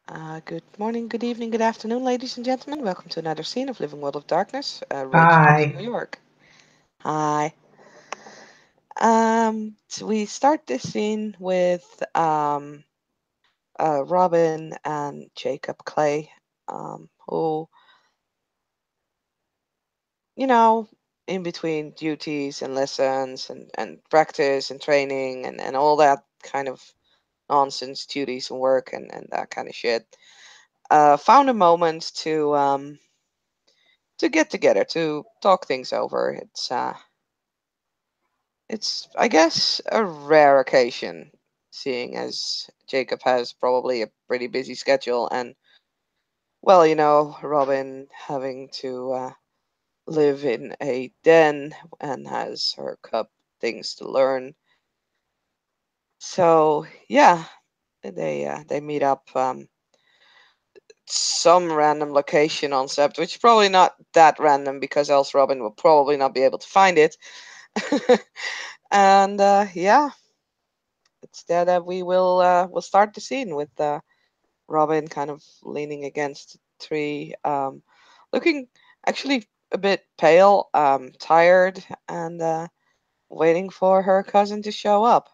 Good morning, good evening, good afternoon, ladies and gentlemen. Welcome to another scene of Living World of Darkness, Rage Drops New Hi. York. Hi. So we start this scene with Robin and Jacob Clay, who, you know, in between duties and lessons and practice and training and all that kind of nonsense, duties and work and that kind of shit, found a moment to get together to talk things over. It's I guess a rare occasion, seeing as Jacob has probably a pretty busy schedule, and well, Robin having to live in a den and has her cub things to learn. So yeah, they meet up some random location on Sept, which is probably not that random because else Robin will probably not be able to find it. And yeah, it's there that we'll start the scene with Robin kind of leaning against a tree, looking actually a bit pale, tired, and waiting for her cousin to show up.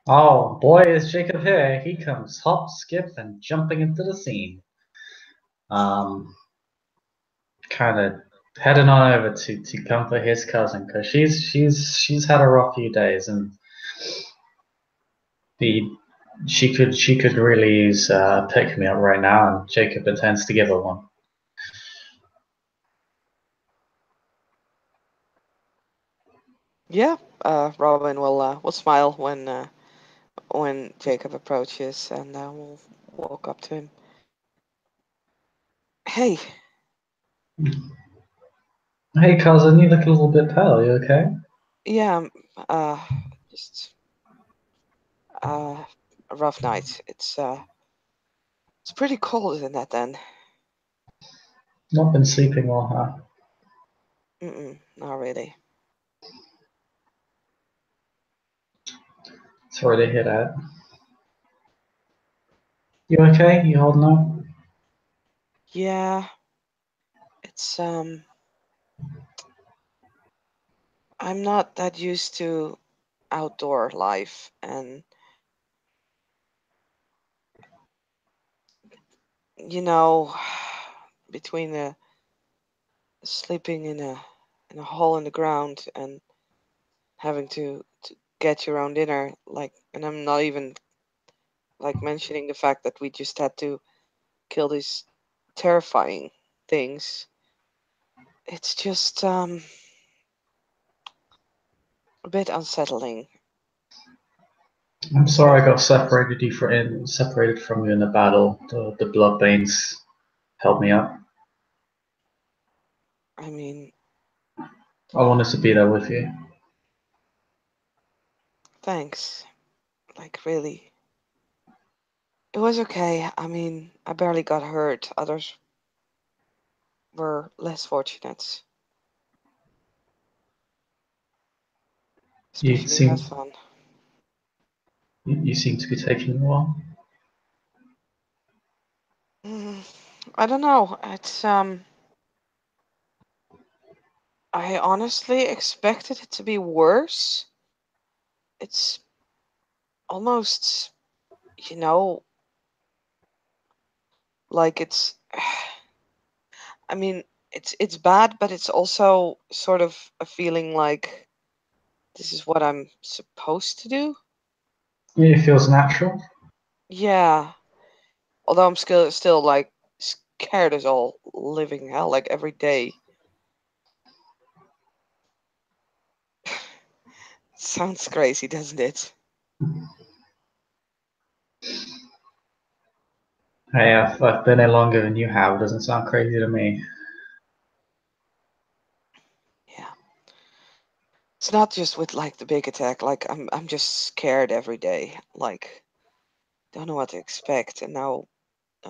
Oh boy, is Jacob here. He comes hop, skip, and jumping into the scene. Um, kind of heading on over to comfort his cousin because she's had a rough few days and the she could really use pick me up right now, and Jacob intends to give her one. Yeah, Robin will smile when Jacob approaches, and we'll walk up to him. Hey, Hey cousin, you look a little bit pale. You okay? yeah, just uh, a rough night. It's pretty cold in that den. Not been sleeping well, huh? Not really. Sorry to hear that. You okay? You holding up? Yeah, it's I'm not that used to outdoor life, and you know, between sleeping in a hole in the ground and having to get your own dinner, like, and I'm not even like mentioning the fact that we just had to kill these terrifying things. It's just a bit unsettling. I'm sorry I got separated from you in the battle. The blood veins held me up. I mean, I wanted to be there with you. thanks. Like, really. It was okay. I mean, I barely got hurt. Others were less fortunate, You especially seem Hassan. you seem to be taking a while. Mm, I don't know. I honestly expected it to be worse. It's almost, you know, like it's I mean, it's bad, but it's also sort of a feeling like this is what I'm supposed to do. Yeah, it feels natural. Yeah. Although I'm still like scared as all living hell, like every day. Sounds crazy, doesn't it? Hey, I've been here longer than you have. It doesn't sound crazy to me. Yeah. It's not just with like the big attack, like I'm just scared every day. Like don't know what to expect, and now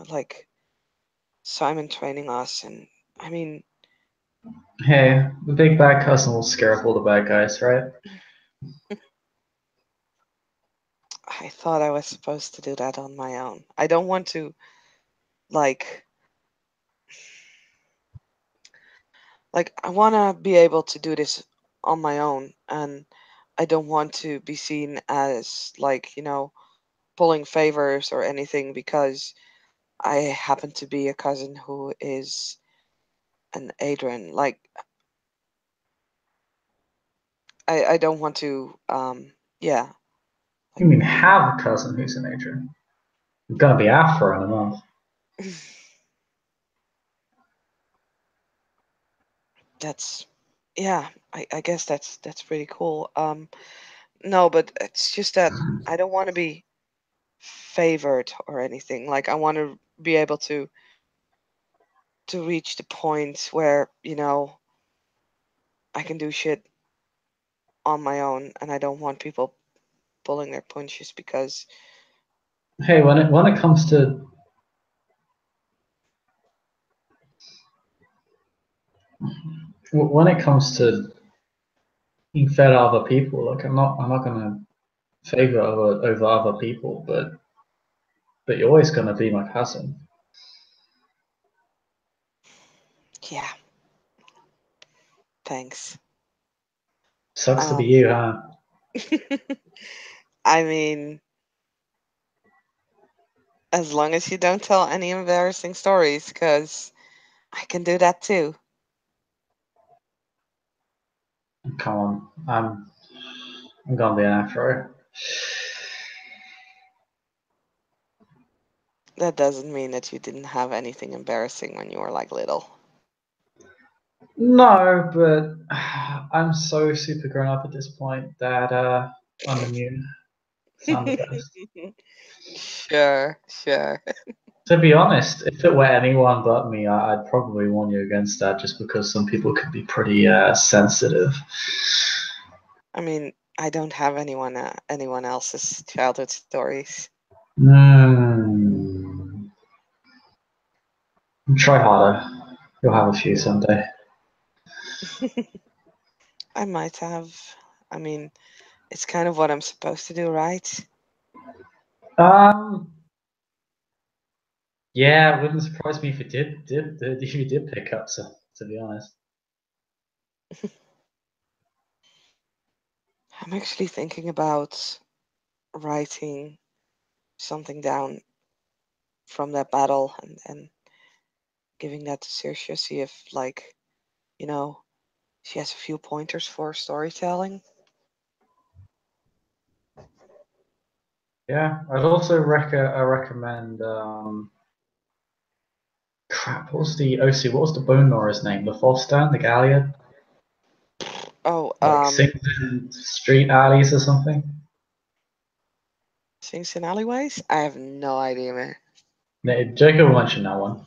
like Simon training us, and I mean, Hey, the big bad cousin will scare up all the bad guys, right? I thought I was supposed to do that on my own. I don't want to like I want to be able to do this on my own, and I don't want to be seen as pulling favors or anything because I happen to be a cousin who is an Adrian. I don't want to yeah, You mean have a cousin who's an Adrian? I'm gonna be Afro in a month. that's yeah, I guess that's pretty cool. No, but it's just that I don't want to be favored or anything. Like I want to be able to reach the point where, I can do shit on my own and I don't want people pulling their punches because Hey, when it comes to when it comes to being fed other people, like I'm not gonna favor over other people, but you're always gonna be my cousin. yeah, thanks. Sucks to be Um you, huh? I mean, as long as you don't tell any embarrassing stories, because I can do that too. Come on, I'm gonna be an Afro. That doesn't mean that you didn't have anything embarrassing when you were little. No, but I'm so super grown up at this point that I'm immune. I'm the best. Sure, sure. To be honest, if it were anyone but me, I'd probably warn you against that, just because some people can be pretty sensitive. I mean, I don't have anyone else's childhood stories. Mm. Try harder. You'll have a few someday. I might have. I mean, it's kind of what I'm supposed to do, right? Um, yeah, it wouldn't surprise me if it did if you did pick up some, to be honest. I'm actually thinking about writing something down from that battle and giving that to Saoirse, see if you know, she has a few pointers for storytelling. Yeah, I'd also I recommend crap, what was the OC? What was the Bone Gnorr's name? The Falstan, the Galliard? Oh, Like sings in street alleys or something? Sings in Alleyways? I have no idea, man. No, Jacob mentioned that one.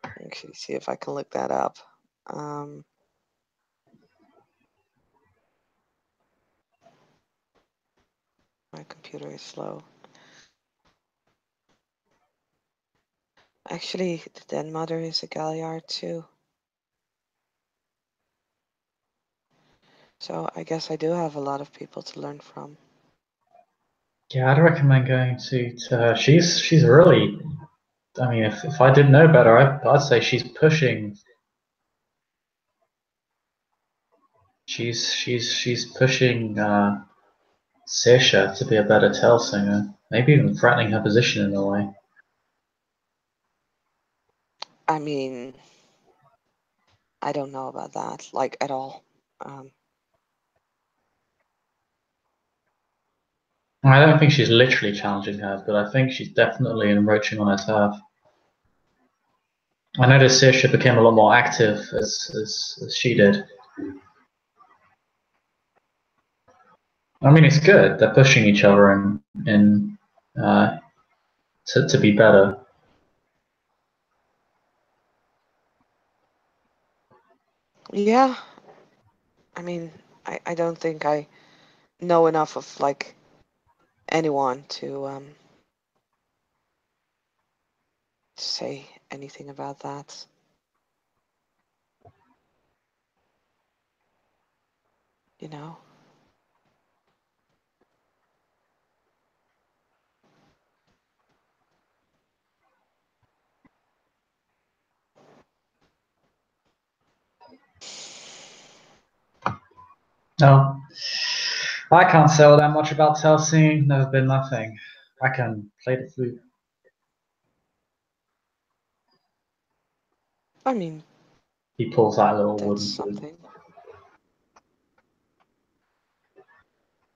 Actually, see if I can look that up. Um, my computer is slow. Actually, the Den Mother is a Galliard too. So I guess I do have a lot of people to learn from. Yeah, I'd recommend going to her. She's really. I mean, if I didn't know better, I'd say she's pushing Saoirse to be a better tell singer. Maybe even threatening her position in a way. I mean, I don't know about that, at all. Um, I don't think she's literally challenging her, but I think she's definitely encroaching on her turf. I noticed Saoirse became a lot more active as she did. I mean, it's good. They're pushing each other in uh, to be better. yeah, I mean, I don't think I know enough of anyone to say anything about that. You know? No, I can't say all that much about tail singing. Never been my thing. I can play the flute. I mean, He pulls out a little that's wooden flute. something.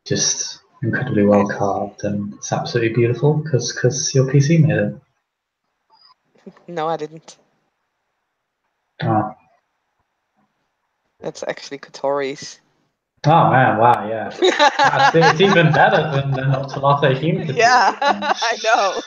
Just incredibly well carved, and it's absolutely beautiful because your PC made it. No, I didn't. Oh. That's actually Kotori's. Oh man, wow, yeah. It's even better than Ocelotto Hume could do. Yeah, I know.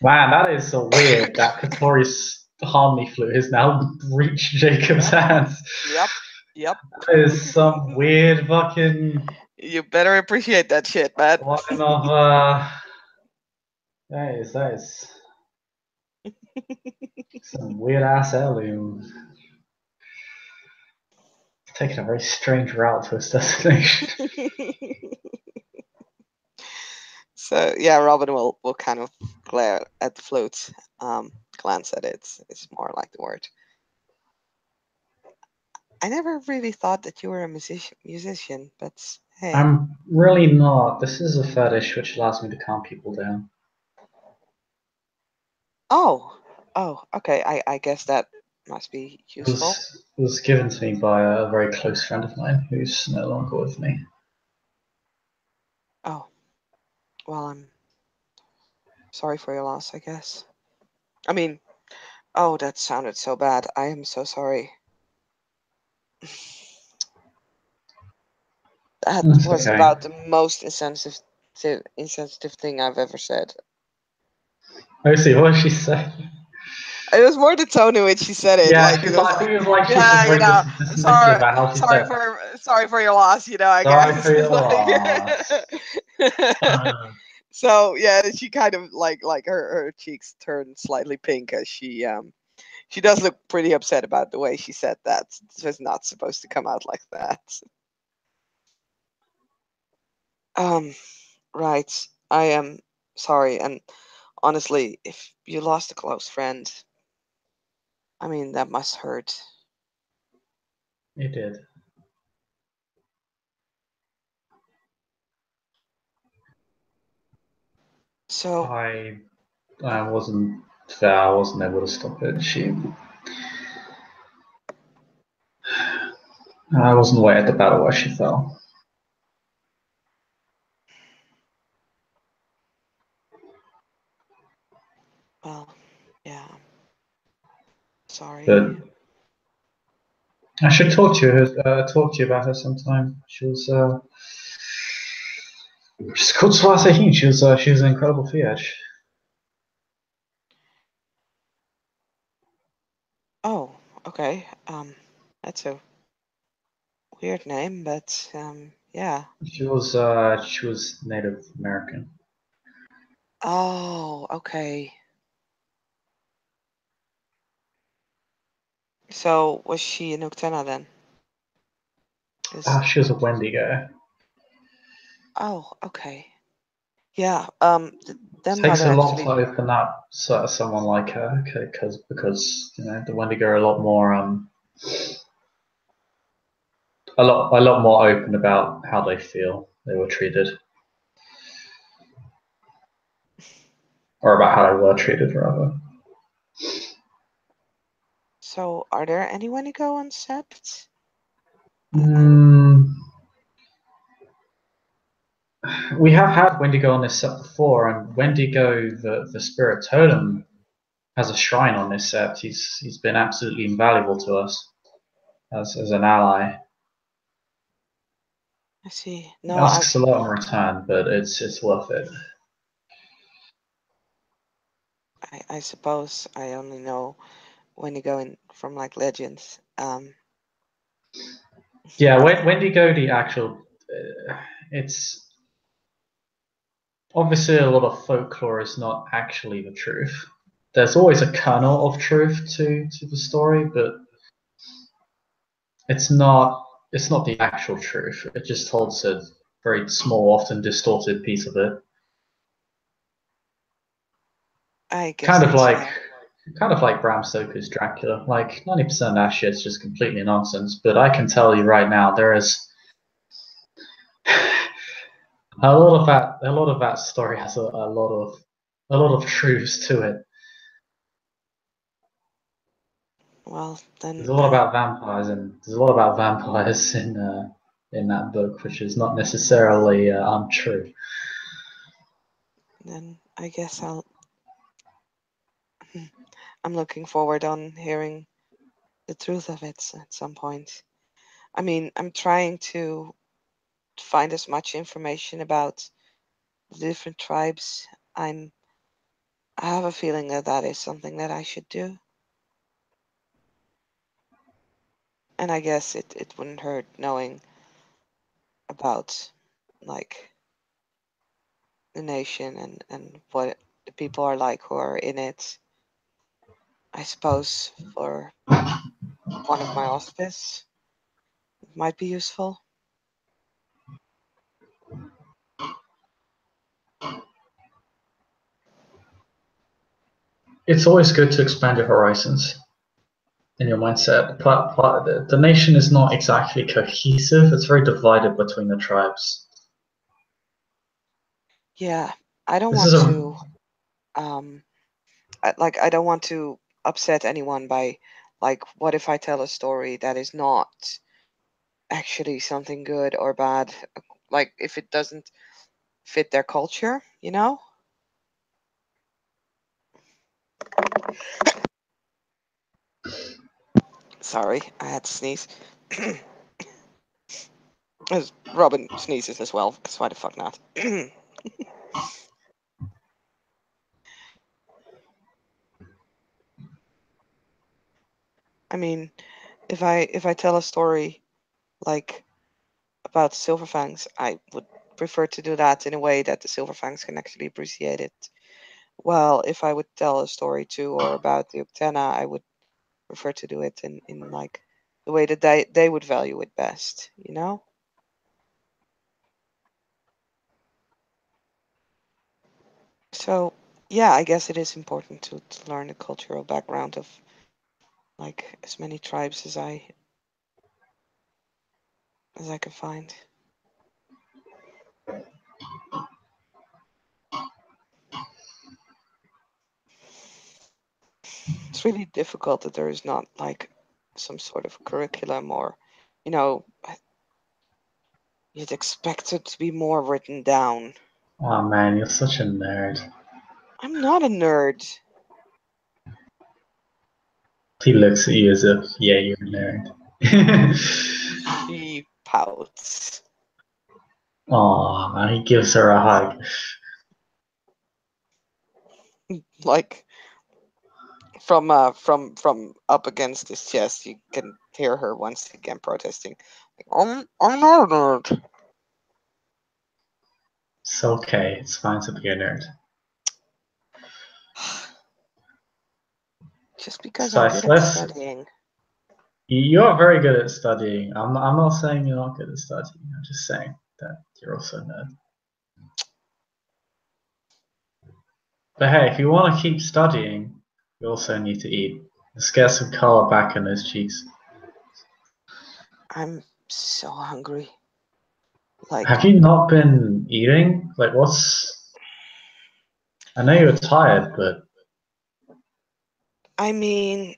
Man, that is so weird that Katori's harmony flute has now reached Jacob's Yep, hands. yep, yep. That is some weird fucking You better appreciate that shit, man. one of that is some weird ass heirloom. Taking a very strange route to its destination. So yeah, Robin will kind of glare at the flute, glance at it. It's more like the word. I never really thought that you were a musician, but hey. I'm really not. This is a fetish which allows me to calm people down. Oh, oh, okay. I guess that must be useful. It was given to me by a very close friend of mine who's no longer with me. Oh, well, I'm sorry for your loss, I guess. I mean, oh, that sounded so bad. I am so sorry. That It's was okay. about the most insensitive thing I've ever said. Mostly what she said. It was more the tone in which she said it. Yeah, Like she's it like, was I think like, it was like she was just yeah, very dismissive sorry, about how she said, sorry for your loss. I sorry guess. for your loss. Like, so yeah, she kind of like her cheeks turned slightly pink as she does look pretty upset about the way she said that. It was not supposed to come out like that. Um, right. I am sorry, and honestly, if you lost a close friend, I mean that must hurt. It did. So, I I wasn't there. I wasn't able to stop it. I wasn't away at the battle where she fell. well, yeah, sorry. But I should talk to you about her sometime. She's called Swasahin. She was an incredible fiach. Oh, okay. That's a weird name, but yeah. She was Native American. Oh, okay. So was she a Noctena then? 'Cause- She was a Wendigo. oh, okay. Yeah. It Them takes mother a lot to actually. open up someone like her, because the Wendigo are a lot more open about how they feel they were treated, or about how they were treated rather. So are there any Wendigo on Sept? I'm Mm, we have had Wendigo on this set before, and Wendigo, the spirit totem, has a shrine on this set. He's been absolutely invaluable to us as an ally. I see. He No, asks a lot in return, but it's worth it. I suppose I only know Wendigo from like legends. Yeah, Wendigo, the actual, it's obviously a lot of folklore is not actually the truth. There's always a kernel of truth to the story, but it's not it's not the actual truth. It just holds a very small, often distorted piece of it. I guess Kind of that's like fair. Kind of like Bram Stoker's Dracula. Like 90% of that shit's just completely nonsense. But I can tell you right now, there is a lot of that story has a lot of truths to it. Well, then, There's a lot about vampires, and there's a lot about vampires in that book, which is not necessarily untrue. I guess I'm looking forward on hearing the truth of it at some point. I mean, I'm trying to find as much information about the different tribes. I'm I have a feeling that that is something that I should do. And I guess it wouldn't hurt knowing about like the nation and what the people are like who are in it. I suppose for one of my auspice might be useful. It's always good to expand your horizons and your mindset. The nation is not exactly cohesive. It's very divided between the tribes. Yeah, I don't This is want a to um I don't want to upset anyone by like what if I tell a story that is not actually something good or bad, like if it doesn't fit their culture, you know? Sorry, I had to sneeze. As Robin sneezes as well, because why the fuck not? I mean, if I tell a story like about Silverfangs, I would prefer to do that in a way that the Silverfangs can actually appreciate it. Well, if I would tell a story to or about the Uktena, I would prefer to do it in like the way that they would value it best, you know? So yeah, I guess it is important to learn the cultural background of like as many tribes as I can find. It's really difficult that there is not like some sort of curriculum or, you know, you'd expect it to be more written down. oh man, you're such a nerd. I'm not a nerd. He looks at you as if, yeah, you're a nerd. She pouts. Aw, he gives her a hug. Like from up against his chest, you can hear her once again protesting. Like, I'm not a nerd. It's okay. It's fine to be a nerd. Just because I'm So good at let's. studying. You're very good at studying. I'm not saying you're not good at studying. I'm just saying that you're also a nerd. But hey, if you want to keep studying, you also need to eat. Let's get some color back in those cheeks. I'm so hungry. Like, Have you not been eating? Like, what's. I know you're tired, but I mean,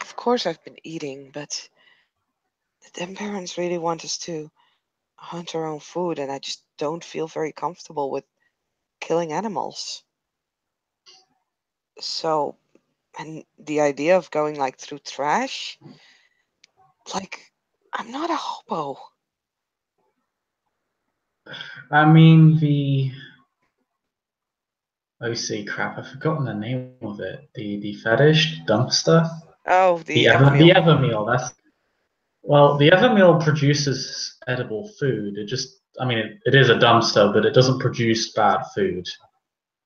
of course I've been eating, but them parents really want us to hunt our own food, and I just don't feel very comfortable with killing animals. So, and the idea of going like through trash, like, I'm not a hobo. I mean, the. Oh, see, crap, I've forgotten the name of it. The fetish dumpster? Oh, The, the Evermeal. the Evermeal, that's. Well, the Evermeal produces edible food. It just, I mean, it is a dumpster, but it doesn't produce bad food.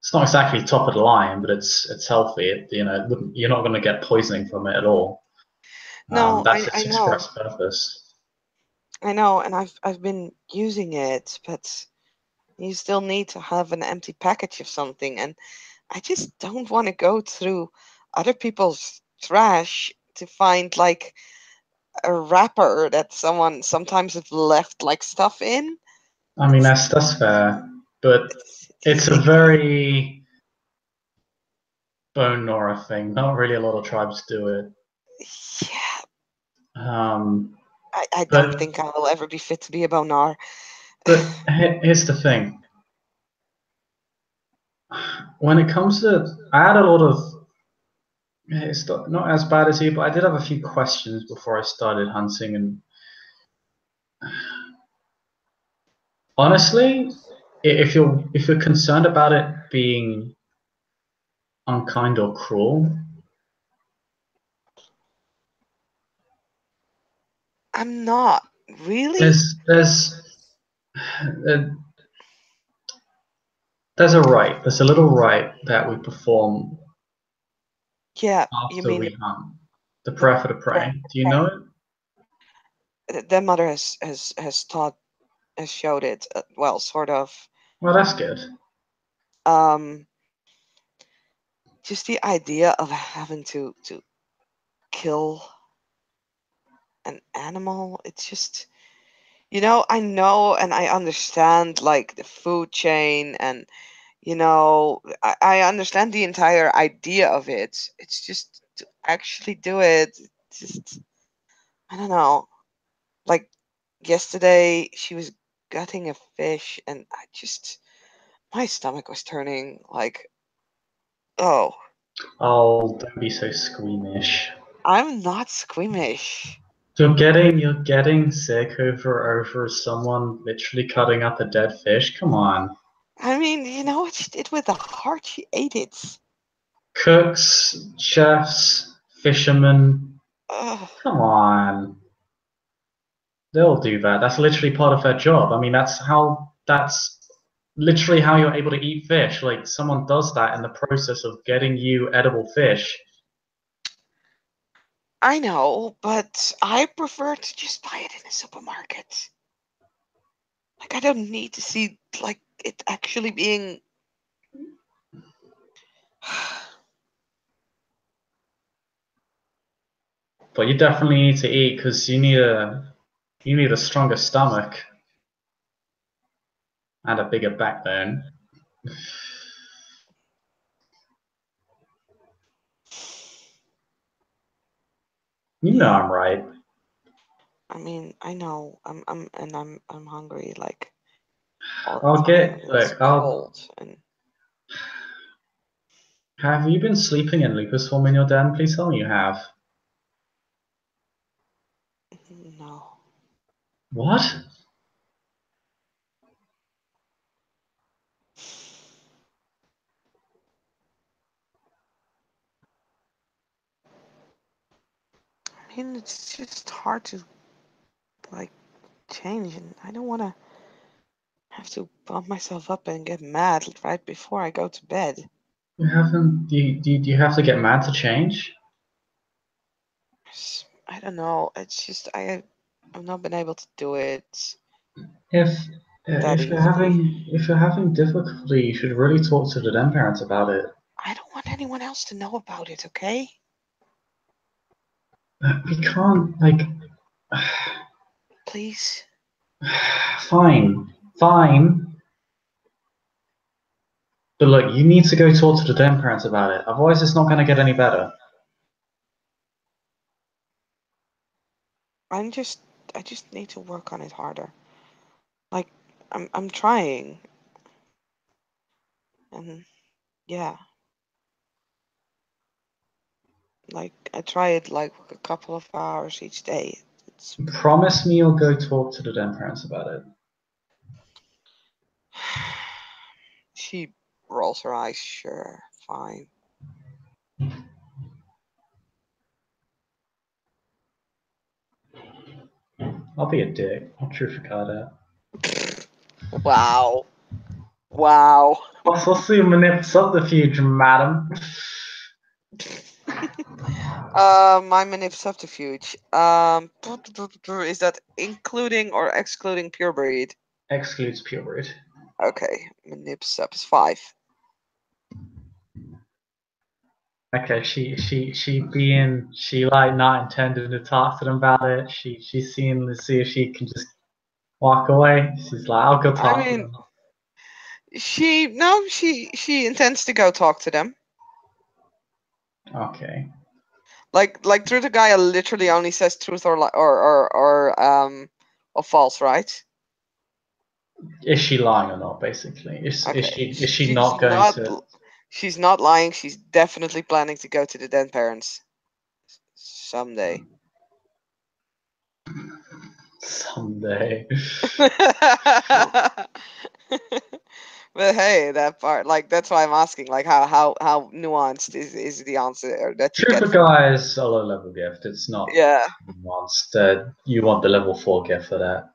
It's not exactly top of the line, but it's healthy. You're not going to get poisoning from it at all. No, That's I its know, express purpose. and I've been using it, but you still need to have an empty package of something, and I just don't want to go through other people's trash to find like a wrapper that someone sometimes have left like stuff in. I mean, It's that's fair, but it's it's a icky. very bone Nora thing. Not really a lot of tribes do it. Yeah, Um, I don't but think I will ever be fit to be a bonar. here's the thing. When it comes to, I had a lot of. It's not as bad as you, but I did have a few questions before I started hunting, and honestly, if you're concerned about it being unkind or cruel, I'm not really. there's uh, there's a rite. There's a little rite that we perform Yeah, you after mean we hunt. The the prayer for the prey. Do you know it? their mother has taught has showed it. Well, sort of. Well, that's good. Um, just the idea of having to kill an animal. It's just I know and I understand like the food chain and I understand the entire idea of it. It's just to actually do it. Just I don't know. Like yesterday, she was gutting a fish, and my stomach was turning like, oh, Oh, don't be so squeamish. I'm not squeamish. You're getting sick over someone literally cutting up a dead fish. Come on. I mean, you know what she did with the heart? She ate it. Cooks, chefs, fishermen. Ugh, Come on. They'll do that. That's literally part of their job. I mean, that's literally how you're able to eat fish. Like someone does that in the process of getting you edible fish. I know, but I prefer to just buy it in a supermarket. Like, I don't need to see like it actually being. But you definitely need to eat because you need a stronger stomach and a bigger backbone. You know Yeah, I'm right. I mean, I know. I'm hungry like all the I'll time, get and it's look, I'll cold and have you been sleeping in lupus form in your den? Please tell me you have. no. What? I mean, it's just hard to like change, and I don't want to have to bump myself up and get mad right before I go to bed. You haven't do you have to get mad to change? I don't know. It's just I've not been able to do it If that if you're easily. having difficulty, you should really talk to the den parents about it. I don't want anyone else to know about it, okay? We can't like Please. fine, fine. But look, you need to go talk to the den parents about it. Otherwise, it's not going to get any better. I'm just I just need to work on it harder. Like I'm trying, and yeah, like I try it like a couple of hours each day. It's Promise me you'll go talk to the den parents about it. she rolls her eyes. Sure, fine. I'll be a dick. I'll truth a card out. Wow. Wow. What's the manip subterfuge, madam? My manip subterfuge. Is that including or excluding pure breed? Excludes purebred. Okay, manip sub is 5. Okay, she like not intending to talk to them about it. She's seeing to see if she can just walk away. She's like, I'll go I talk to mean, them. she intends to go talk to them. Okay. Like through the guy literally only says truth or false, right? Is she lying or not, basically? Okay. Is she She's not going not to she's not lying. She's definitely planning to go to the dead parents someday. someday? But hey, that part, like, that's why I'm asking, like, how nuanced is the answer that you get Trooper from? guy is a low level gift. It's not Yeah, nuanced. You want the level 4 gift for that.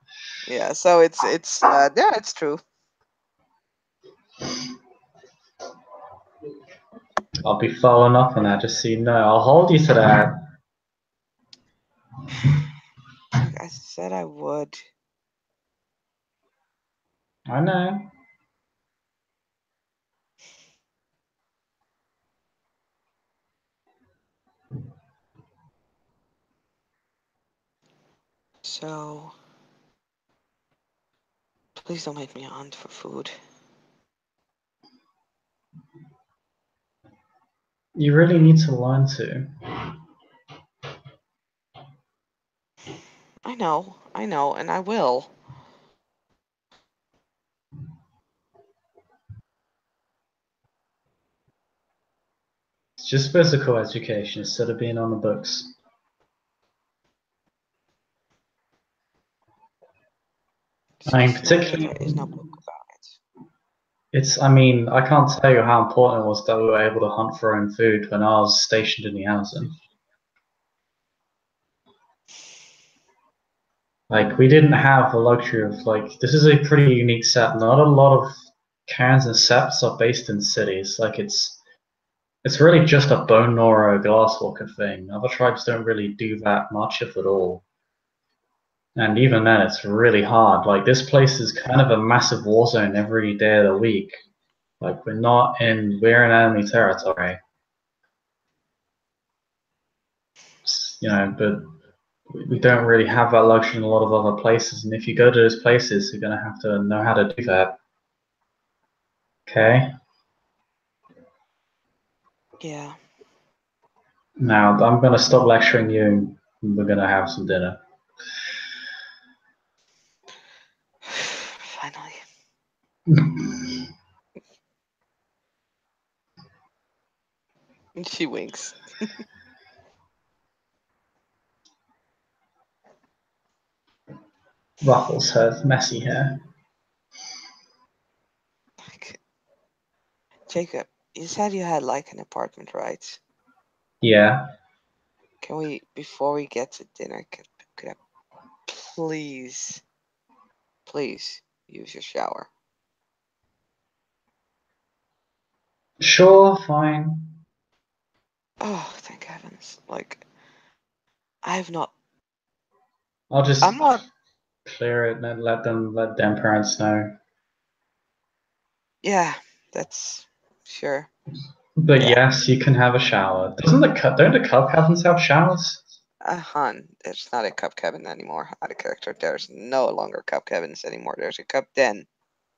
yeah. So yeah, it's true. I'll be following up on that just so you know. I'll hold you to that. Like I said, I would. I know. So please don't make me hunt for food. You really need to learn to. I know, and I will. It's just physical education instead of being on the books. It's I mean, just knowing that particularly, there is no book about it. I mean, I can't tell you how important it was that we were able to hunt for our own food when I was stationed in the Amazon. Like, we didn't have the luxury of, like, this is a pretty unique set. Not a lot of cairns and septs are based in cities. Like, it's really just a bone gnawer glasswalker thing. Other tribes don't really do that much, if at all. And even then, it's really hard. Like, this place is kind of a massive war zone every day of the week. Like, we're in enemy territory. But we don't really have that luxury in a lot of other places. And if you go to those places, you're going to have to know how to do that. Okay? Yeah. Now, I'm going to stop lecturing you and we're going to have some dinner. Finally. And she winks. Ruffles her messy hair. Like, Jacob, you said you had like an apartment, right? Yeah. Can we, before we get to dinner, could I please, please use your shower? Sure, fine. Oh, thank heavens. Like, I've not, I'll just I'm not, clear it and let them parents know. yeah, that's, sure. But Yeah. yes, you can have a shower. Don't the Cub Heavens have showers? Han, it's not a Cup Cabin anymore. Out of character. There's no longer Cup Cabins anymore. There's a Cup Den.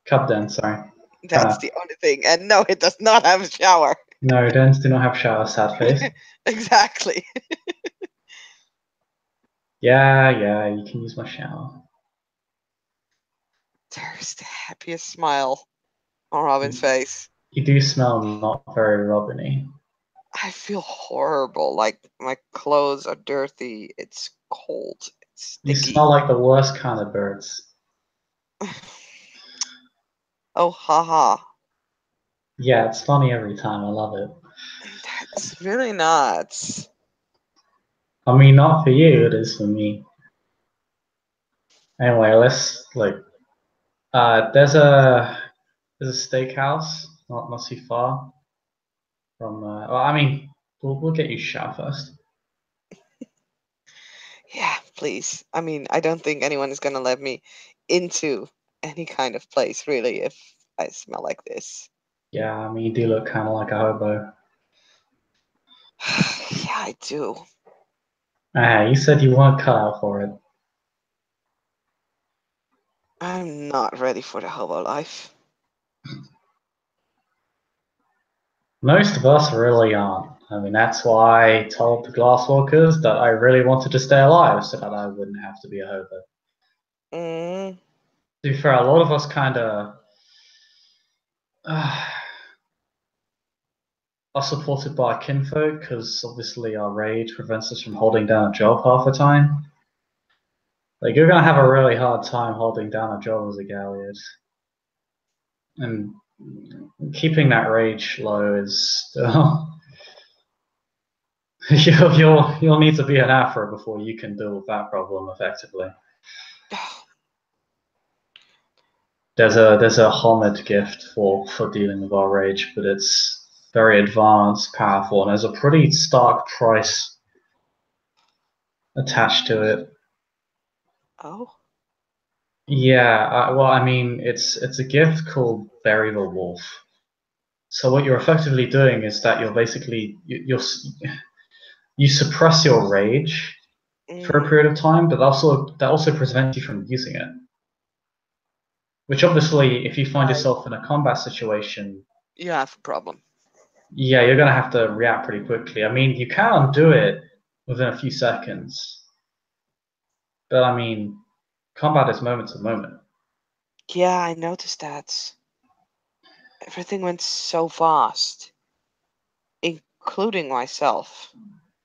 Cub Den, sorry. That's the only thing. And no, it does not have a shower. No, dens do not have showers, sad face. Exactly. Yeah, you can use my shower. There's the happiest smile on Robin's face. You do smell not very robiny. I feel horrible. Like my clothes are dirty. It's cold. It's You sticky. smell like the worst kind of birds. Oh, haha. Yeah, it's funny every time. I love it. That's really not. I mean, not for you, it is for me. Anyway, let's like. There's a steakhouse not too far from. Well, I mean, we'll get you shot first. Yeah, please. I mean, I don't think anyone is gonna let me into any kind of place, really, if I smell like this. Yeah, I mean, you do look kind of like a hobo. Yeah, I do. Ah, you said you weren't cut out for it. I'm not ready for the hobo life. Most of us really aren't. I mean, that's why I told the glasswalkers that I really wanted to stay alive so that I wouldn't have to be a hobo. Mm, To be fair, a lot of us kind of are supported by kinfolk because obviously our rage prevents us from holding down a job half the time. Like, you're gonna have a really hard time holding down a job as a Galliard. And keeping that rage low is still. You'll need to be an Afro before you can deal with that problem effectively. There's a Homid gift for dealing with our rage, but it's very advanced, powerful, and there's a pretty stark price attached to it. oh. Yeah, well, I mean, it's a gift called Bury the Wolf. So what you're effectively doing is that you're basically you suppress your rage for a Mm, period of time, but that also prevents you from using it. Which obviously, if you find right. yourself in a combat situation, You have a problem. yeah, you're gonna have to react pretty quickly. I mean, you can do it within a few seconds, but I mean, combat is moment to moment. Yeah, I noticed that. Everything went so fast, including myself.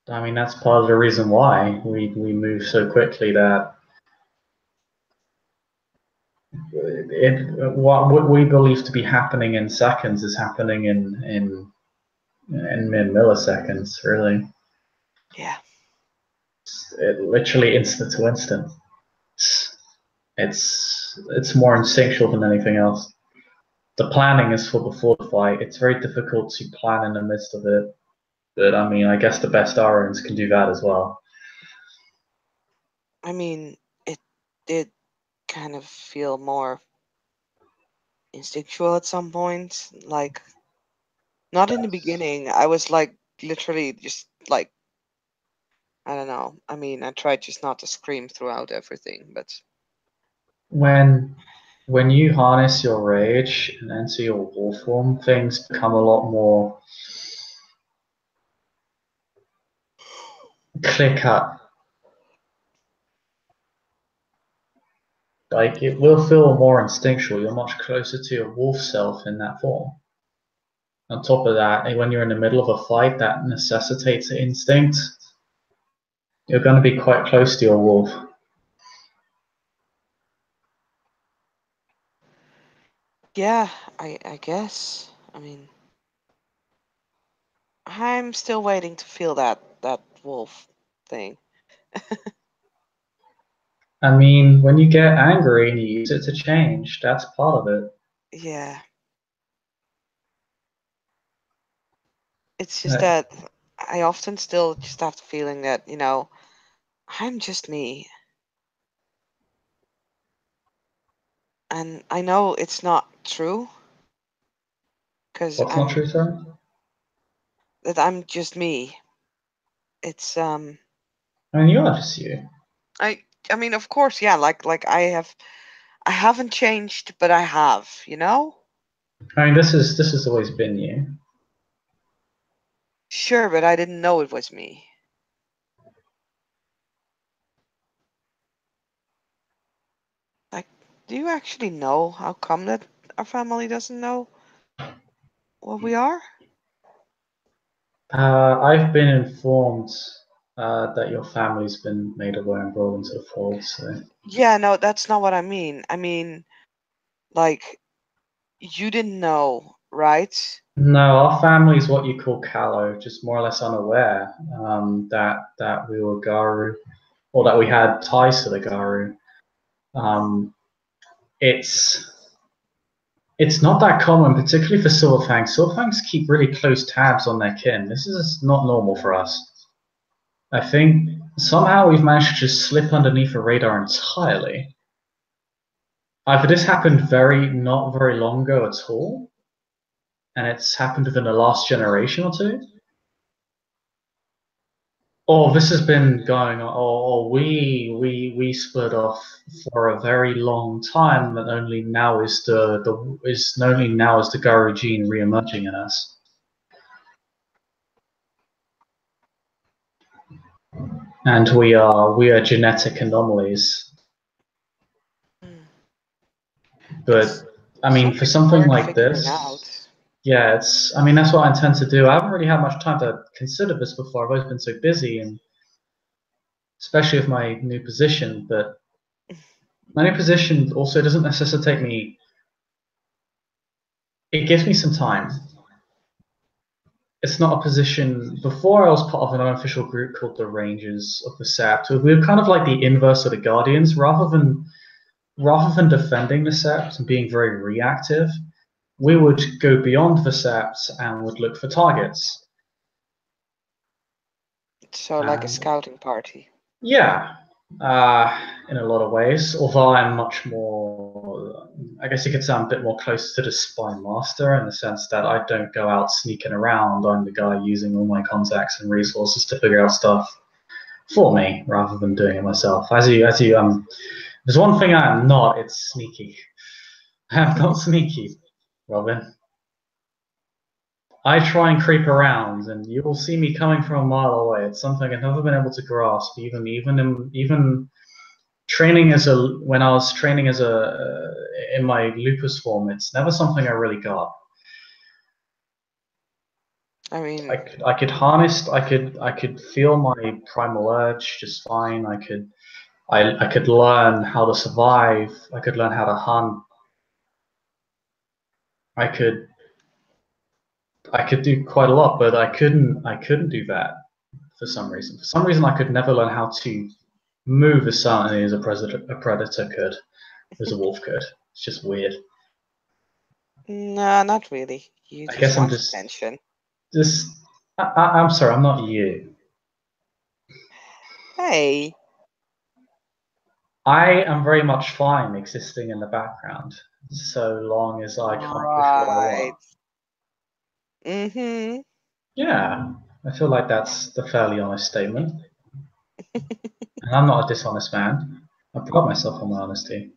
I mean, that's part of the reason why we move so quickly that what we believe to be happening in seconds is happening in milliseconds, really. Yeah. It literally instant to instant. It's, it's more instinctual than anything else. The planning is for before the fight. It's very difficult to plan in the midst of it, but I mean, I guess the best RNs can do that as well. I mean, it did kind of feel more instinctual at some point. Like, not in the beginning. I was like literally just like, I don't know. I mean, I tried just not to scream throughout everything, but When when you harness your rage and enter your wolf form, things become a lot more clear cut. Like, it will feel more instinctual. You're much closer to your wolf self in that form. On top of that, when you're in the middle of a fight that necessitates instinct, you're going to be quite close to your wolf. yeah, I guess. I mean, I'm still waiting to feel that wolf thing. I mean, when you get angry and you use it to change, that's part of it. Yeah. It's just Uh, that I often still just have the feeling that, I'm just me. And I know it's not true because what's not true, sorry? that I'm just me. It's I mean, you are just you. I mean, of course, yeah, like I haven't changed, but I have. I mean, this has always been you. Sure, but I didn't know it was me. Like, do you actually know how come that our family doesn't know what we are? I've been informed that your family's been made aware and brought into the fold. So Yeah, no, that's not what I mean. I mean, like, you didn't know, right? no, our family's what you call callow, just more or less unaware that we were Garu, or that we had ties to the Garu. Um, it's it's not that common, particularly for Silverfangs. Silverfangs keep really close tabs on their kin. This is not normal for us. I think somehow we've managed to just slip underneath the radar entirely. Either this happened not very long ago at all, and it's happened within the last generation or two, Oh, this has been going on. We split off for a very long time, and only now is the is only now is the Garu gene re-emerging in us. And we are genetic anomalies. Hmm. But It's I mean, for something something worth like figuring this, out. yeah, it's. I mean, that's what I intend to do. I haven't really had much time to consider this before. I've always been so busy, and especially with my new position. But my new position also doesn't necessitate me. It gives me some time. It's not a position. Before I was part of an unofficial group called the Rangers of the Sept. We were kind of like the inverse of the Guardians, rather than defending the Sept and being very reactive. We would go beyond the Sept and would look for targets. So, like a And scouting party. yeah, in a lot of ways. Although I'm much more, I guess you could say I'm a bit more close to the spy master in the sense that I don't go out sneaking around. I'm the guy using all my contacts and resources to figure out stuff for me rather than doing it myself. There's one thing I am not. It's sneaky. I'm not sneaky, Robin. I try and creep around, and you will see me coming from a mile away. It's something I've never been able to grasp, even training as a when I was training as a in my lupus form. It's never something I really got. I mean, I could harness. I could feel my primal urge just fine. I could learn how to survive. I could learn how to hunt. I could I could do quite a lot, but I couldn't do that for some reason. For some reason, I could never learn how to move as silently as a predator could, as a wolf could. It's just weird. nah, not really. You I just guess I'm want just attention. just. I'm sorry, I'm not you. Hey, I am very much fine existing in the background, so long as I accomplish what I right. want. Mm-hmm. Yeah, I feel like that's the fairly honest statement, and I'm not a dishonest man. I pride myself on my honesty.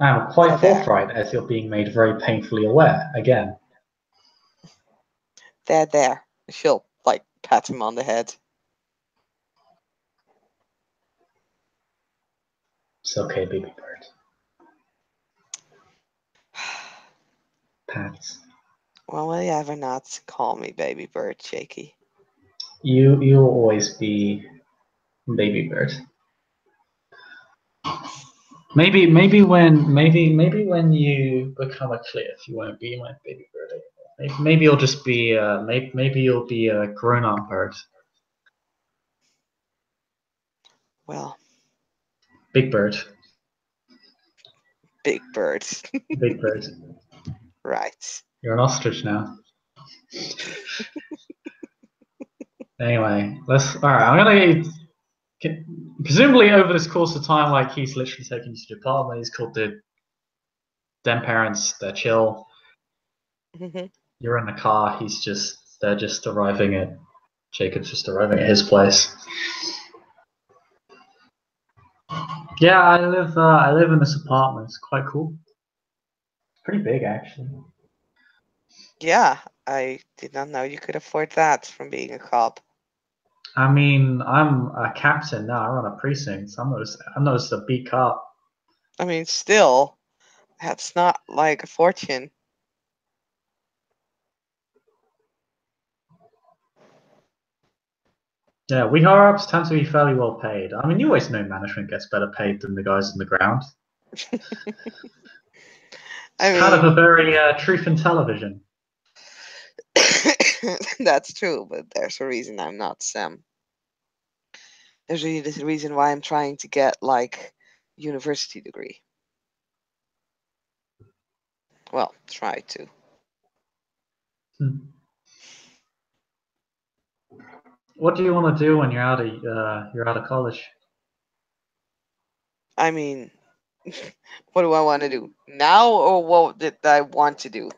I am There, quite there, forthright, as you're being made very painfully aware. Again, there. She'll like pat him on the head. it's okay, baby bird. Pats. When will you ever not call me baby bird, Shaky? You'll always be baby bird. Maybe when you become a cliff, you won't be my baby bird anymore. Maybe you'll just be maybe you'll be a grown up bird, Well, big bird, big bird. big bird. Right. You're an ostrich now. Anyway, let's. All right, I'm gonna presumably over this course of time, like he's literally taking you to the apartment. He's called the them parents. They're chill. Mm-hmm. You're in the car. They're just arriving at Jacob's just arriving at his place. Yeah, I live in this apartment. It's quite cool. It's pretty big actually. Yeah, I did not know you could afford that from being a cop. I mean, I'm a captain now. I run a precinct. I'm not just a beat cop. I mean, still, that's not like a fortune. Yeah, we higher ups tend to be fairly well paid. I mean, you always know management gets better paid than the guys on the ground. It's I kind of a mean, very truth in television. that's true, but there's a reason I'm not Sam. There's really the reason why I'm trying to get like university degree. Well, try to. Hmm. What do you want to do when you're out of college? I mean, what do I want to do now, or what did I want to do?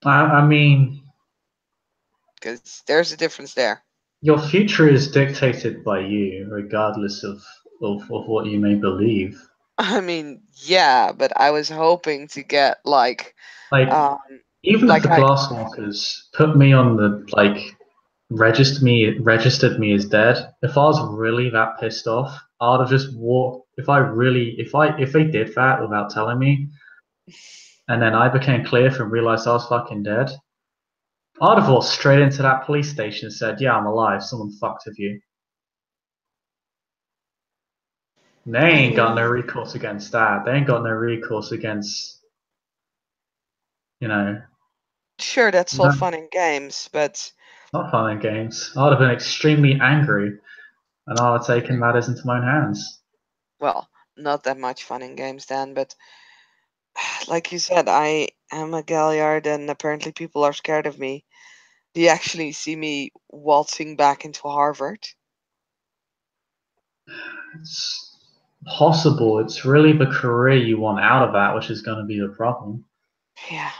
I mean, because there's a difference there. Your future is dictated by you, regardless of what you may believe. I mean, yeah, but I was hoping to get Like, um, even if like the I, glasswalkers put me on the registered me as dead, if I was really that pissed off, I would have just walked. If they did that without telling me, and then I became clear and realized I was fucking dead, I'd have walked straight into that police station and said, "Yeah, I'm alive. Someone fucked with you." And they I ain't got no mean, recourse against that. They ain't got no recourse against, you know, sure, that's all no, fun and games, but not fun and games. I'd have been extremely angry, and I'd have taken matters into my own hands. well, not that much fun and games then. But like you said, I am a Galliard, and apparently people are scared of me. Do you actually see me waltzing back into Harvard? It's possible. It's really the career you want out of that, which is going to be the problem. Yeah,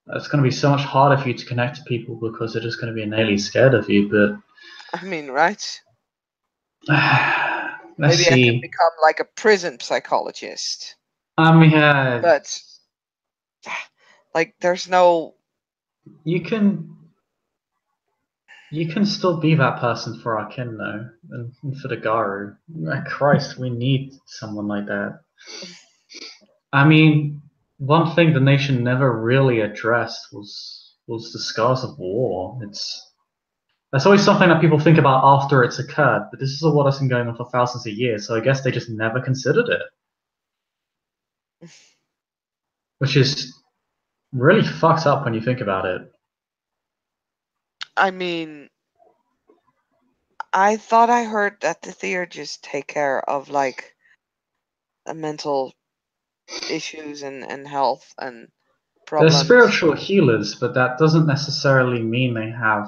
It's going to be so much harder for you to connect to people because they're just going to be innately scared of you. I mean, right? But let's Maybe I can see. become like a prison psychologist, Yeah, but like, there's no. you can you can still be that person for our kin though, and for the Garu. Christ, we need someone like that. I mean, one thing the nation never really addressed was the scars of war. It's That's always something that people think about after it's occurred, but this is a war that's been going on for thousands of years, so I guess they just never considered it, which is really fucked up when you think about it. I mean, I thought I heard that the theater just take care of like mental issues and health and They're problems. spiritual healers, but that doesn't necessarily mean they have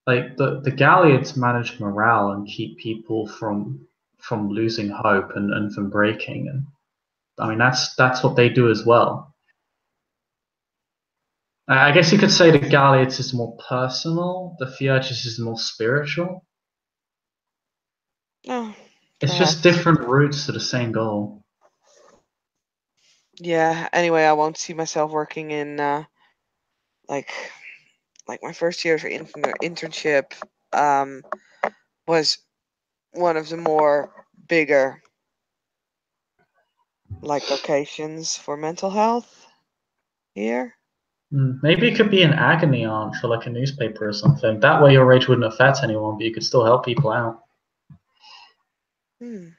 the Galliards manage morale and keep people from losing hope and from breaking, and I mean that's what they do as well. I guess you could say the Galliards is more personal, the Theurges is more spiritual. Oh, It's just perhaps. different routes to the same goal. Yeah. Anyway, I won't see myself working in like my first year for internship um was one of the more bigger like locations for mental health here. Maybe it could be an agony aunt for like a newspaper or something. That way your rage wouldn't affect anyone, but you could still help people out. Hmm.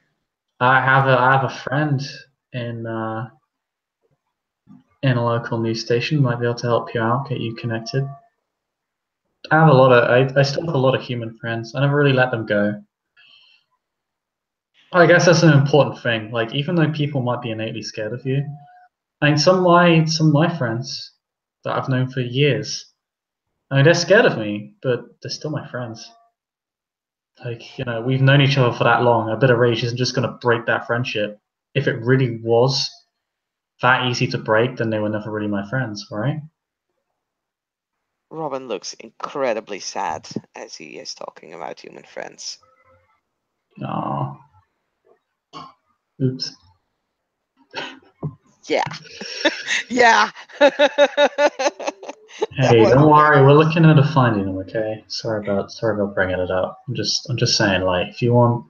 I have a friend in in a local news station might be able to help you out, get you connected. I still have a lot of human friends. I never really let them go. I guess that's an important thing. Like even though people might be innately scared of you, I mean some of my friends that I've known for years, I mean they're scared of me, but they're still my friends. Like, we've known each other for that long. A bit of rage isn't just gonna break that friendship. If it really was that easy to break, then they were never really my friends, right? Robin looks incredibly sad as he is talking about human friends. Aw, oops. Yeah. Yeah. That Hey, don't wasn't very worry, we're nice. looking into finding them, okay? Sorry about bringing it up. I'm just saying, like, if you want,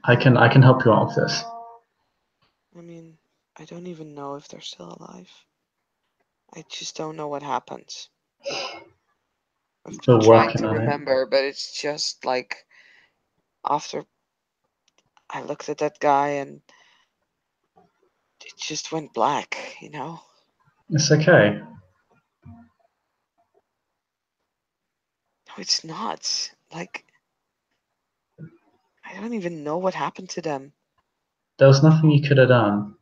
I can help you out with this. I mean, I don't even know if they're still alive. I just don't know what happened. I've been We're trying working to on it. remember, but it's just like after I looked at that guy and it just went black. It's okay. No, it's not. Like, I don't even know what happened to them. There was nothing you could have done.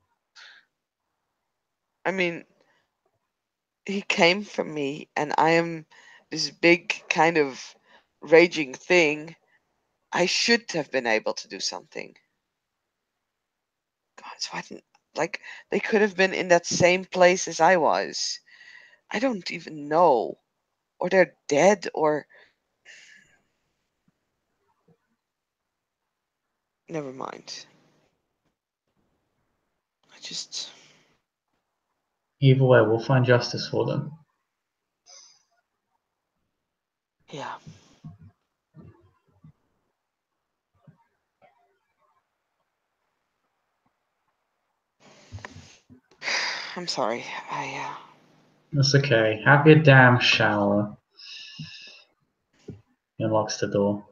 I mean, he came from me, and I am this big kind of raging thing. I should have been able to do something. God, so I didn't like they could have been in that same place as I was. I don't even know. Or they're dead, or never mind. I just Either way, we'll find justice for them. yeah. I'm sorry. That's okay. Have your damn shower. He unlocks the door.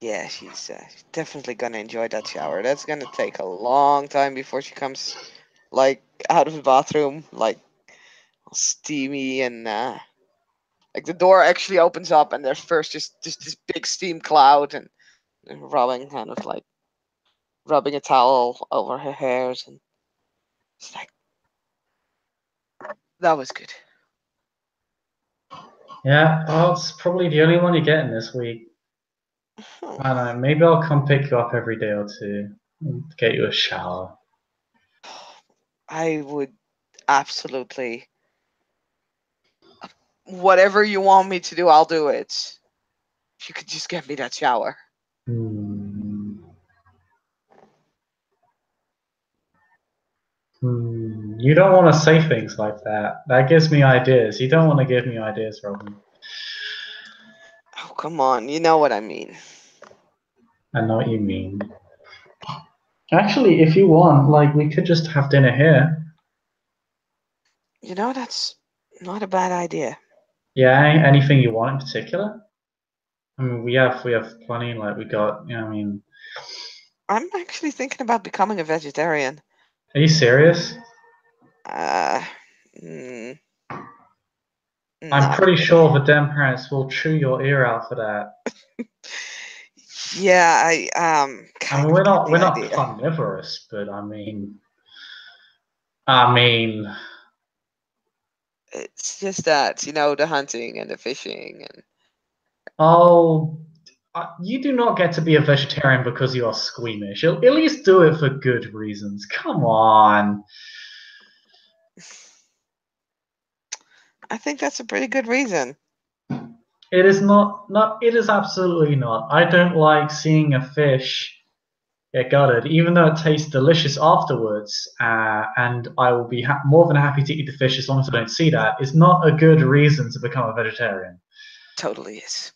Yeah, she's definitely gonna enjoy that shower. That's gonna take a long time before she comes, like, out of the bathroom, like, all steamy and like the door actually opens up and there's first just this big steam cloud and Robin kind of like rubbing a towel over her hairs and it's like that was good. Yeah, well, it's probably the only one you're getting this week. Hmm. I don't know. Maybe I'll come pick you up every day or two and get you a shower. I would absolutely whatever you want me to do, I'll do it. If you could just get me that shower. Hmm. You don't want to say things like that. That gives me ideas. You don't want to give me ideas, Robin. Oh come on, you know what I mean. I know what you mean. Actually, if you want, like, we could just have dinner here. You know that's not a bad idea. Yeah, anything you want in particular? I mean, we have plenty. Like, we got, I mean, I'm actually thinking about becoming a vegetarian. are you serious? Uh, mm, I'm not pretty really. sure the damn parents will chew your ear out for that. Yeah, I I mean, kind we're of get not the we're not idea. carnivorous, but I mean, It's just that, the hunting and the fishing and oh, you do not get to be a vegetarian because you are squeamish. At least do it for good reasons. Come on. I think that's a pretty good reason. It is not it is absolutely not. I don't like seeing a fish get gutted, even though it tastes delicious afterwards, and I will be more than happy to eat the fish as long as I don't see that. It's not a good reason to become a vegetarian. Totally is.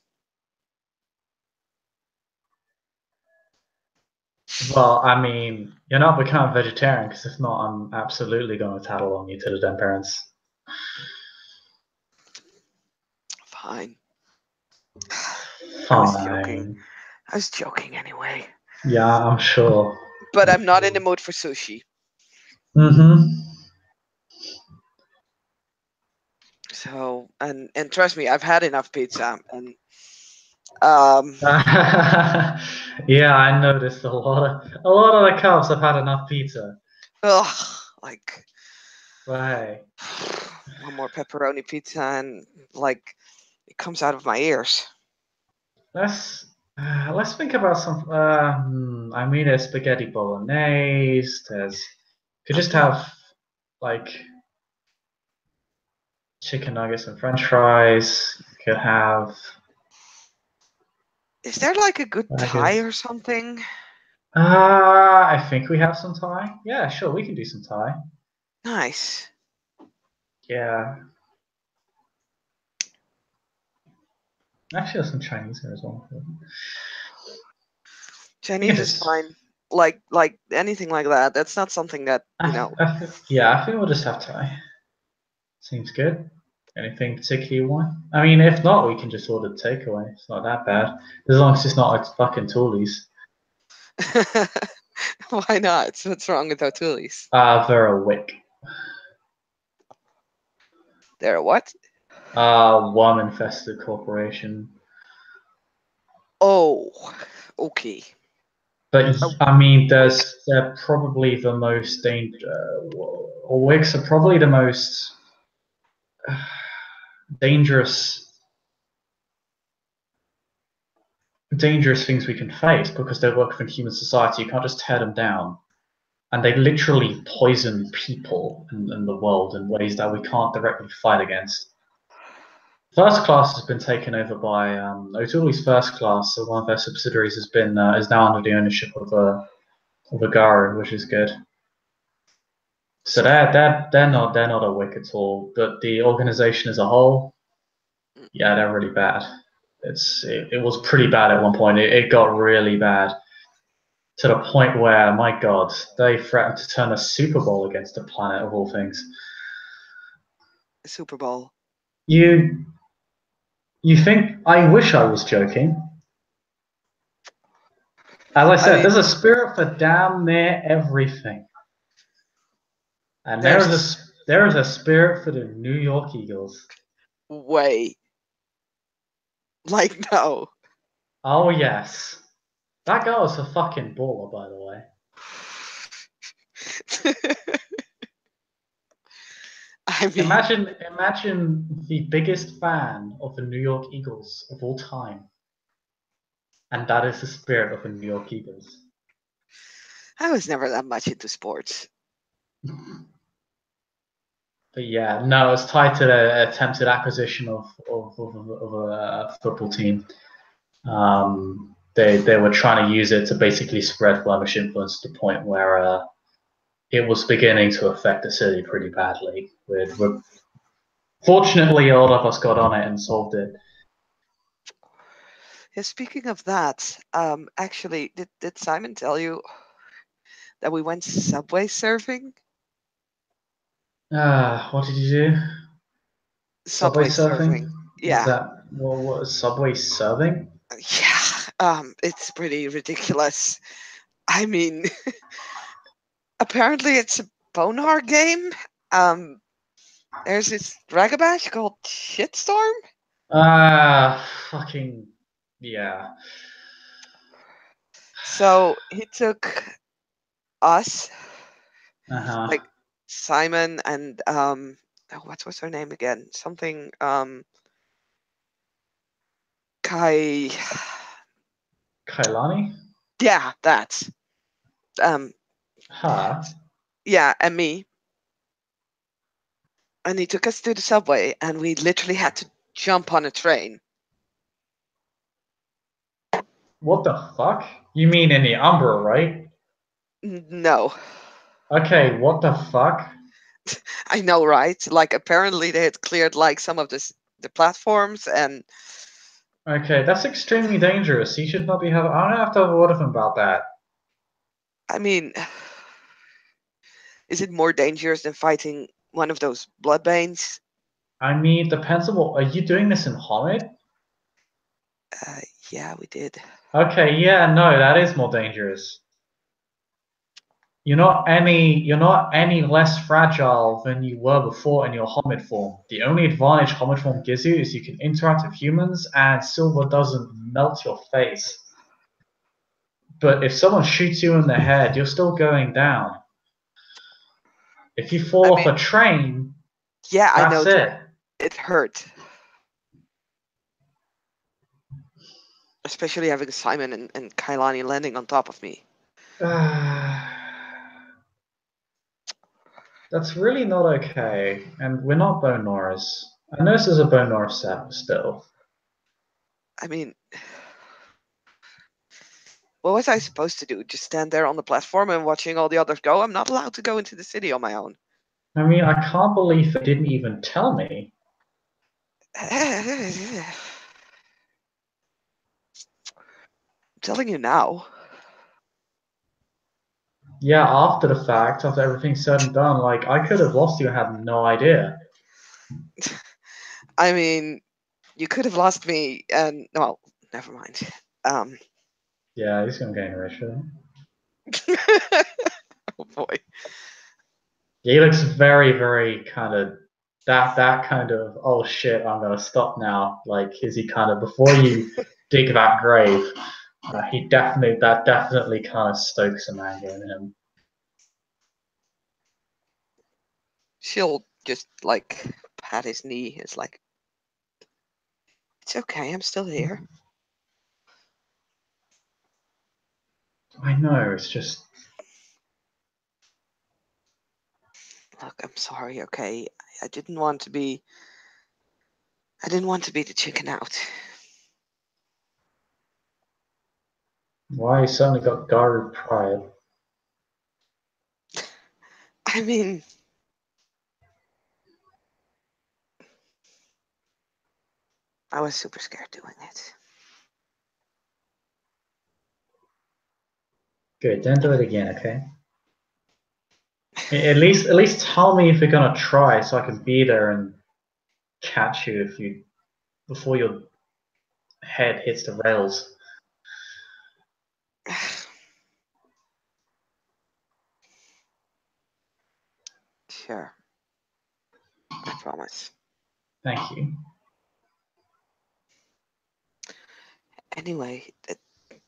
Well, I mean, you're not becoming a vegetarian because if not, I'm absolutely going to tattle on you to the den parents. Fine. I was joking. Fine. I was joking anyway. Yeah, I'm sure. But I'm not in the mood for sushi. Mm-hmm. So, and trust me, I've had enough pizza and um Yeah, I noticed a lot of the cops have had enough pizza. ugh, like But hey, one more pepperoni pizza and like it comes out of my ears. let's let's think about some. I mean, there's spaghetti bolognese. Could just have like chicken nuggets and French fries. Could have Is there like a good Thai burgers. or something? I think we have some Thai. Yeah, sure, we can do some Thai. Nice. Yeah, actually, there's some Chinese there as well. We can Chinese is just. fine. Like anything like that. That's not something that, Yeah, I think we'll just have Thai. Seems good. Anything particular you want? I mean, if not, we can just order takeaway. It's not that bad. As long as it's not like fucking Toolies. Why not? What's wrong with O'Tooleys? They're a wick. They're what? Worm infested corporation. Oh, okay. But A I mean, wick. they're probably the most dangerous. Wicks are probably the most dangerous dangerous things we can face because they work within human society. You can't just tear them down. and they literally poison people in the world in ways that we can't directly fight against. First Class has been taken over by O'Toole's First Class, so one of their subsidiaries has been is now under the ownership of a Garu, which is good. So they're not a wick at all, but the organization as a whole, yeah, they're really bad. It was pretty bad at one point. It got really bad to the point where, my God, they threatened to turn a Super Bowl against the planet of all things. Super Bowl. You think I wish I was joking? As I I said, mean, there's a spirit for damn near everything, and there's there is a spirit for the New York Eagles. way. Like, no. Oh yes, that guy was a fucking baller, by the way. I mean, Imagine the biggest fan of the New York Eagles of all time, and that is the spirit of the New York Eagles. I was never that much into sports. But yeah, no, it's tied to the attempted acquisition of a football team. They were trying to use it to basically spread Flemish influence to the point where it was beginning to affect the city pretty badly. Fortunately, a lot of us got on it and solved it. Yeah, speaking of that, actually, did Simon tell you that we went subway surfing? What did you do? Subway Subway surfing? surfing. Is Yeah. that what is subway serving? Yeah. It's pretty ridiculous. I mean, apparently it's a boner game. Um, there's this ragabash called Shitstorm. Fucking yeah. So he took us, Uh huh. like Simon and oh, what was her name again? Something Kai. Kailani? Yeah, that's um Huh? yeah, and me. And he took us to the subway, and we literally had to jump on a train. What the fuck? You mean in the Umbra, right? No, Okay, what the fuck? I know, right? Like apparently they had cleared like some of the platforms, and Okay, that's extremely dangerous. He should not be having. I'm gonna have to have a word with him about that. I mean, is it more dangerous than fighting one of those bloodbanes? I mean, depends on what. Are you doing this in Homid? Uh, yeah, we did. Okay, yeah, no, that is more dangerous. You're not any less fragile than you were before in your Homid form. The only advantage Homid form gives you is you can interact with humans and silver doesn't melt your face. But if someone shoots you in the head, you're still going down. If you I fall off mean, a train, yeah, I that's know it. it hurt, especially having Simon and Kailani landing on top of me. That's really not okay. And we're not Bo Norris. I know this is a Bo Norris set, but still. I mean, what was I supposed to do? Just stand there on the platform and watching all the others go? I'm not allowed to go into the city on my own. I mean, I can't believe they didn't even tell me. I'm telling you now. Yeah, after the fact, after everything's said and done, like, I could have lost you and had no idea. I mean, you could have lost me, and well, never mind. Um, Yeah, he's gonna get rich with it. oh boy. Yeah, he looks very, very kind of that kind of oh shit, I'm gonna stop now. Like, is he kind of before you dig that grave? That definitely kind of stokes some anger in him. She'll just like pat his knee. It's like, it's okay, I'm still here. I know, it's just Look, I'm sorry, okay? I didn't want to be. I didn't want to be the chicken out. Why you suddenly got guarded pride? I mean, I was super scared doing it. Good, don't do it again, okay? At least tell me if you're gonna try, so I can be there and catch you if you before your head hits the rails. Sure, I promise. Thank you. Anyway, the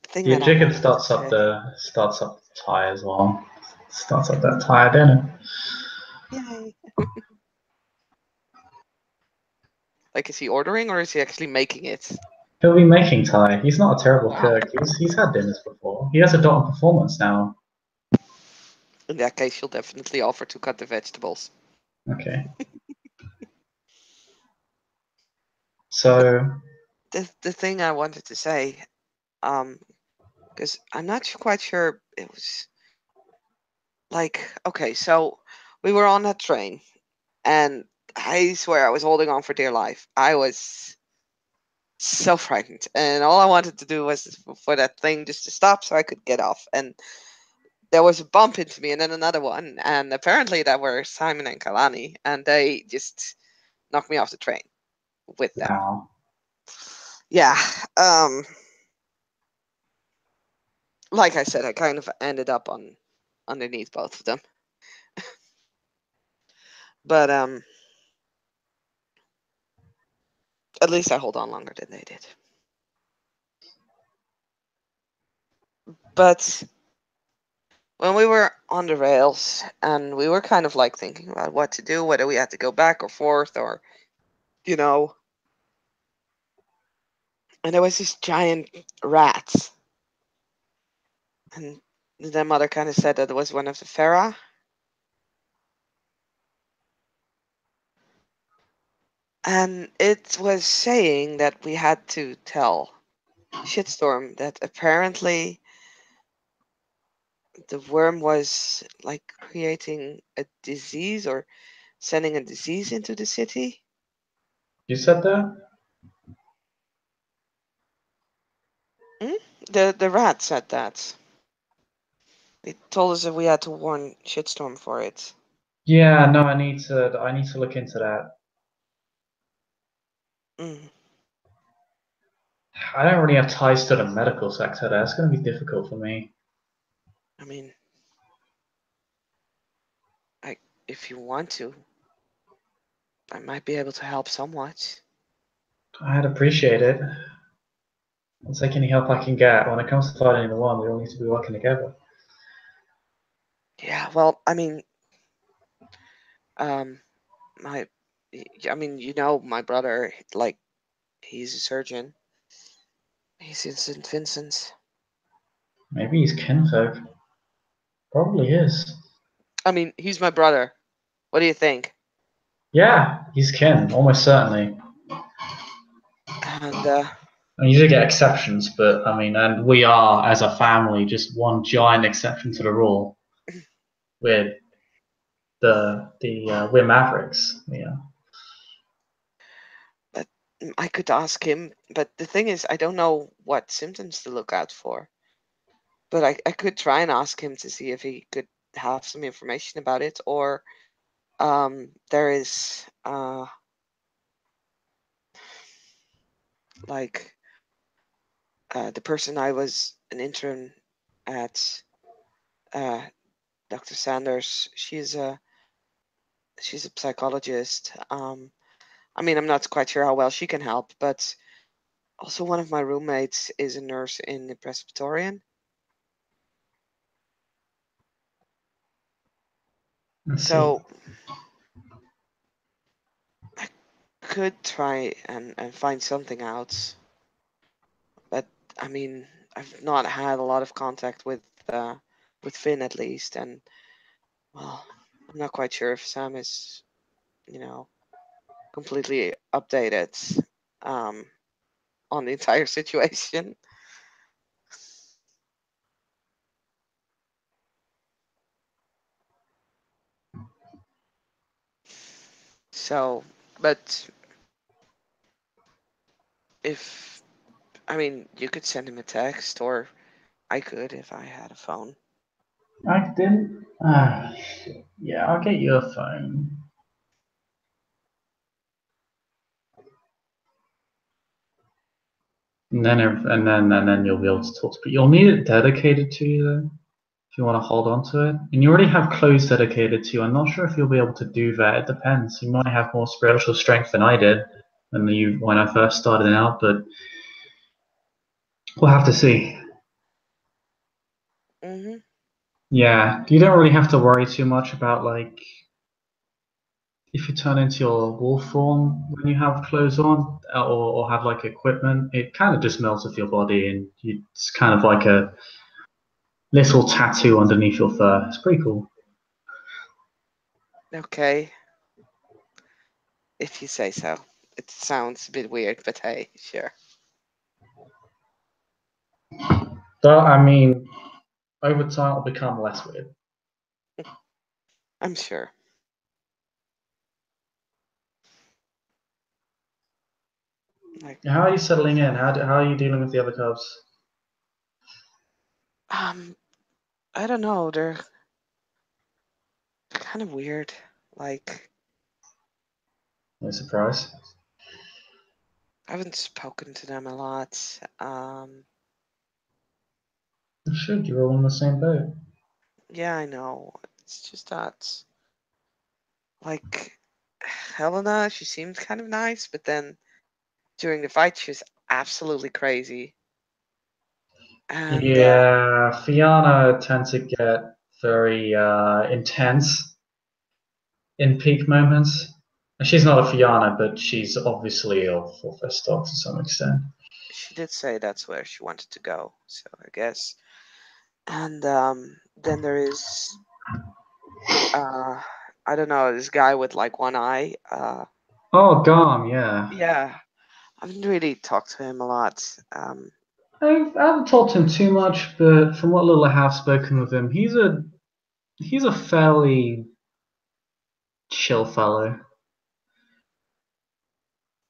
thing Yeah, that I Jacob wanted to starts up say. the tie as well. Starts up that tie dinner. Yay. Like, is he ordering or is he actually making it? He'll be making tie. He's not a terrible Wow. cook. He's had dinners before. He has a dot on performance now. In that case, you'll definitely offer to cut the vegetables. Okay. But So the thing I wanted to say, because I'm not quite sure it was like, okay, so we were on that train, and I swear I was holding on for dear life. I was so frightened, and all I wanted to do was for that thing just to stop so I could get off. And there was a bump into me, and then another one, and apparently that were Simon and Kalani, and they just knocked me off the train with them. wow. Yeah, um, like I said, I kind of ended up on underneath both of them, but at least I hold on longer than they did. But when we were on the rails and we were kind of like thinking about what to do, whether we had to go back or forth or, you know, and there was this giant rat, and then mother kind of said that it was one of the Farah, and it was saying that we had to tell Shitstorm that apparently the worm was like creating a disease or sending a disease into the city. You said that? Hmm? The rat said that. They told us that we had to warn Shitstorm for it. Yeah, no, I need to look into that. Mm. I don't really have ties to the medical sector there. It's gonna be difficult for me. I mean, I if you want to, I might be able to help somewhat. I'd appreciate it. I'll take any help I can get. When it comes to fighting the one, we all need to be working together. Yeah, well, I mean, um, my, I mean, my brother, like, he's a surgeon. He's in St. Vincent's. Maybe he's kinfolk. Probably is. I mean, he's my brother. What do you think? Yeah, he's kin, almost certainly. And I usually get exceptions, but I mean, and we are as a family just one giant exception to the rule. We're we're Mavericks. Yeah, but I could ask him. But the thing is, I don't know what symptoms to look out for. But I could try and ask him to see if he could have some information about it. Or there is like the person I was an intern at, uh, Dr. Sanders. She's a psychologist. I mean, I'm not quite sure how well she can help, but also one of my roommates is a nurse in the Presbyterian, let's see. so I could try and find something out. But I mean, I've not had a lot of contact with Finn at least, and well, I'm not quite sure if Sam is, completely updated um, on the entire situation. So, but if, I mean, you could send him a text, or I could if I had a phone. I didn't. Shit. Yeah, I'll get you a phone. And then you'll be able to talk. But you'll need it dedicated to you though, if you want to hold on to it. And you already have clothes dedicated to you. I'm not sure if you'll be able to do that. It depends. You might have more spiritual strength than I did when I first started out, but we'll have to see. Hmm. Yeah, you don't really have to worry too much about like if you turn into your wolf form when you have clothes on or have like equipment. It kind of just melts off your body and it's kind of like a little tattoo underneath your fur. It's pretty cool. Okay, if you say so. It sounds a bit weird, but hey, sure. But I mean, over time it'll become less weird. I'm sure. Like, How are you settling in? How are you dealing with the other cubs? um, I don't know. They're kind of weird. Like, No surprise. I haven't spoken to them a lot. You should. You're all in the same boat. Yeah, I know. It's just that, like, Helena, she seemed kind of nice, but then during the fight, she was absolutely crazy. And Yeah, Fiona tends to get very intense in peak moments. And she's not a Fiona, but she's obviously a fourth stock to some extent. she did say that's where she wanted to go, so I guess. And then there is, uh, I don't know, this guy with like one eye. Oh, Garm, yeah. Yeah, I haven't really talked to him a lot. I haven't talked to him too much, but from what little I have spoken with him, he's a fairly chill fellow.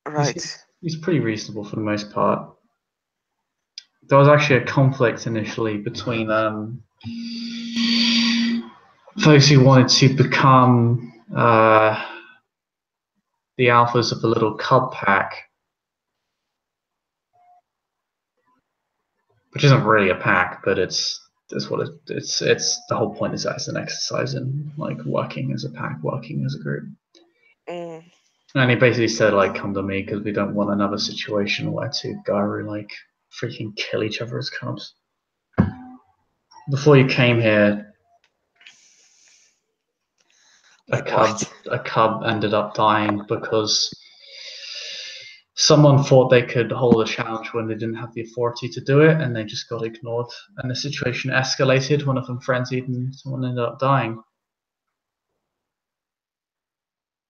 He's Right, he's pretty reasonable for the most part. There was actually a conflict initially between folks who wanted to become the alphas of the little cub pack, which isn't really a pack, but it's what it's the whole point is that it's an exercise in like working as a pack, working as a group. mm, And he basically said like, "Come to me because we don't want another situation where two Gairu like freaking kill each other as cubs." Before you came here, a like cub what? a cub ended up dying because someone thought they could hold a challenge when they didn't have the authority to do it, and they just got ignored. And the situation escalated. One of them frenzied, and someone ended up dying,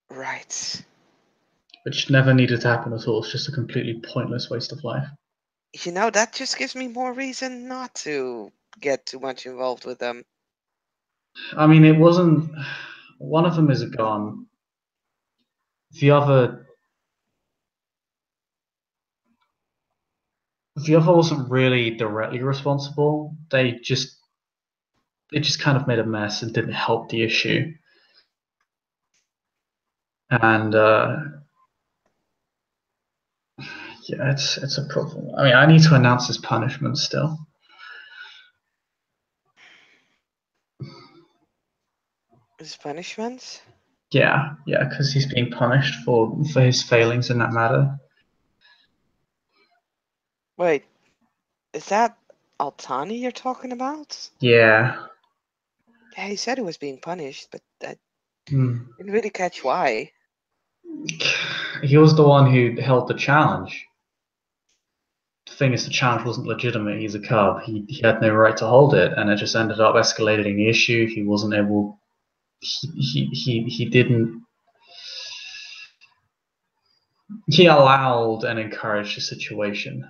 Right. which never needed to happen at all. It's just a completely pointless waste of life. That just gives me more reason not to get too much involved with them. I mean, it wasn't. One of them is gone. The other, the other wasn't really directly responsible. They just kind of made a mess and didn't help the issue. And yeah, it's a problem. I mean, I need to announce his punishment still. His punishment? Yeah, because he's being punished for his failings in that matter. Wait, is that Altani you're talking about? Yeah, Yeah, he said he was being punished, but I hmm. didn't really catch why. He was the one who held the challenge. The thing is, the challenge wasn't legitimate. He's a cub. He had no right to hold it, and it just ended up escalating the issue. He wasn't able. he didn't. He allowed and encouraged a situation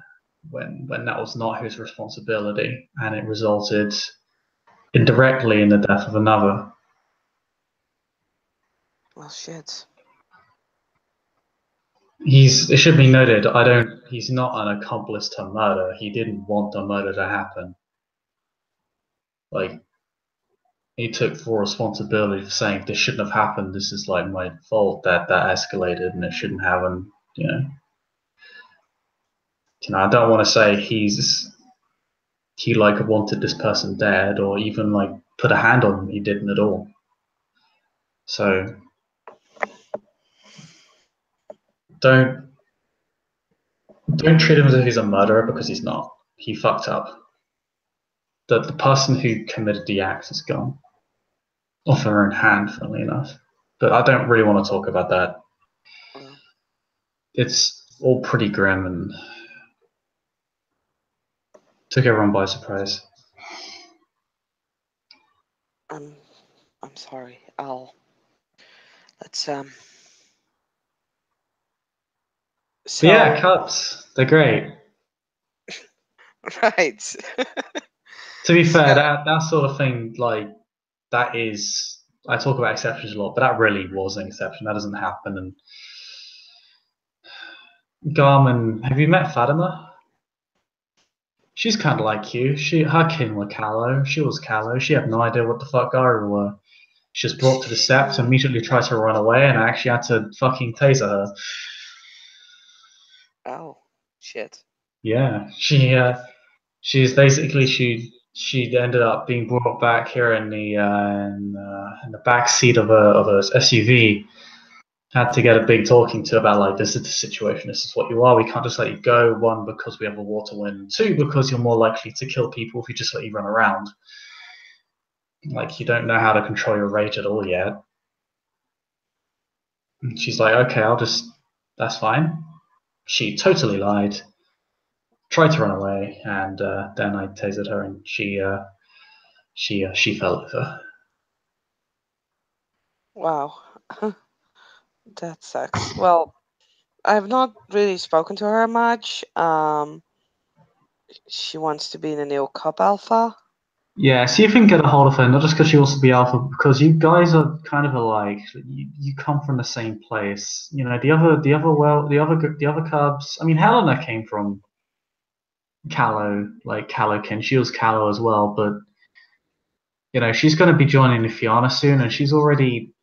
when that was not his responsibility, and it resulted indirectly in the death of another. Well, shit. It should be noted, he's not an accomplice to murder. He didn't want the murder to happen. Like, he took full responsibility for saying this shouldn't have happened. This is like my fault that escalated and it shouldn't happen. I don't want to say he like wanted this person dead or even like put a hand on him. He didn't at all. So don't treat him as if he's a murderer, because he's not. He fucked up. The person who committed the act is gone off her own hand, funnily enough. But I don't really want to talk about that. Well, It's all pretty grim and took everyone by surprise. I'm sorry. Let's But yeah, So cups, they're great. right. To be fair, So that sort of thing, like, that is, I talk about exceptions a lot, but that really was an exception. That doesn't happen. And Garmin, have you met Fatima? She's kind of like you. Her kin were callow. She was callow. She had no idea what the fuck Garu were. She was brought to the steps, she. immediately tried to run away, and I actually had to fucking taser her. Oh, shit. Yeah, she's basically she ended up being brought back here in the back seat of a SUV. Had to get a big talking to about, like, this is the situation, this is what you are. We can't just let you go. One, because we have a water wind. Two, because you're more likely to kill people if we just let you run around. Like, you don't know how to control your rage at all yet. And she's like, okay, that's fine. She totally lied, tried to run away, and then I tasered her, and she fell over. Wow. That sucks. Well, I've not really spoken to her much. She wants to be in the new Cup Alpha. Yeah, see if you can get a hold of her, not just because she wants to be alpha, because you guys are kind of alike. You come from the same place. The other Cubs. I mean, Helena came from Callow, like Callowkin. She was Callow as well, but she's going to be joining the Fianna soon, and she's already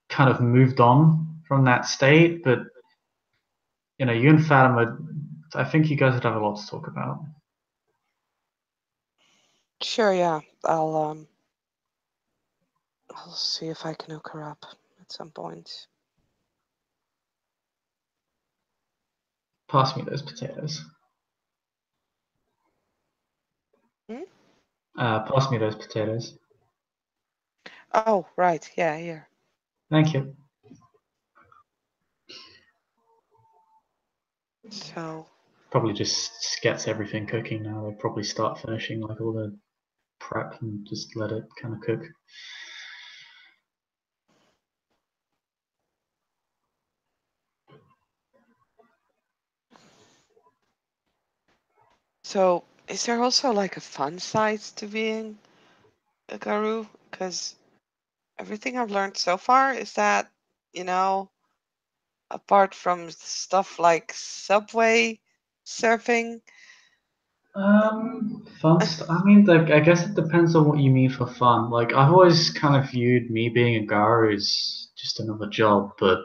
kind of moved on from that state. But you and Fatima, I think you guys would have a lot to talk about. Sure, yeah. I'll see if I can hook her up at some point. Pass me those potatoes. Hmm? Pass me those potatoes. Oh, right. Yeah, here. Thank you. So, Probably just gets everything cooking now. They'll probably start finishing like all the prep and just let it kind of cook. so is there also like a fun side to being a guru? Because everything I've learned so far is that, you know, apart from stuff like subway surfing. Fun stuff. I mean, like, I guess it depends on what you mean for fun. Like, I've always kind of viewed me being a guru as just another job, but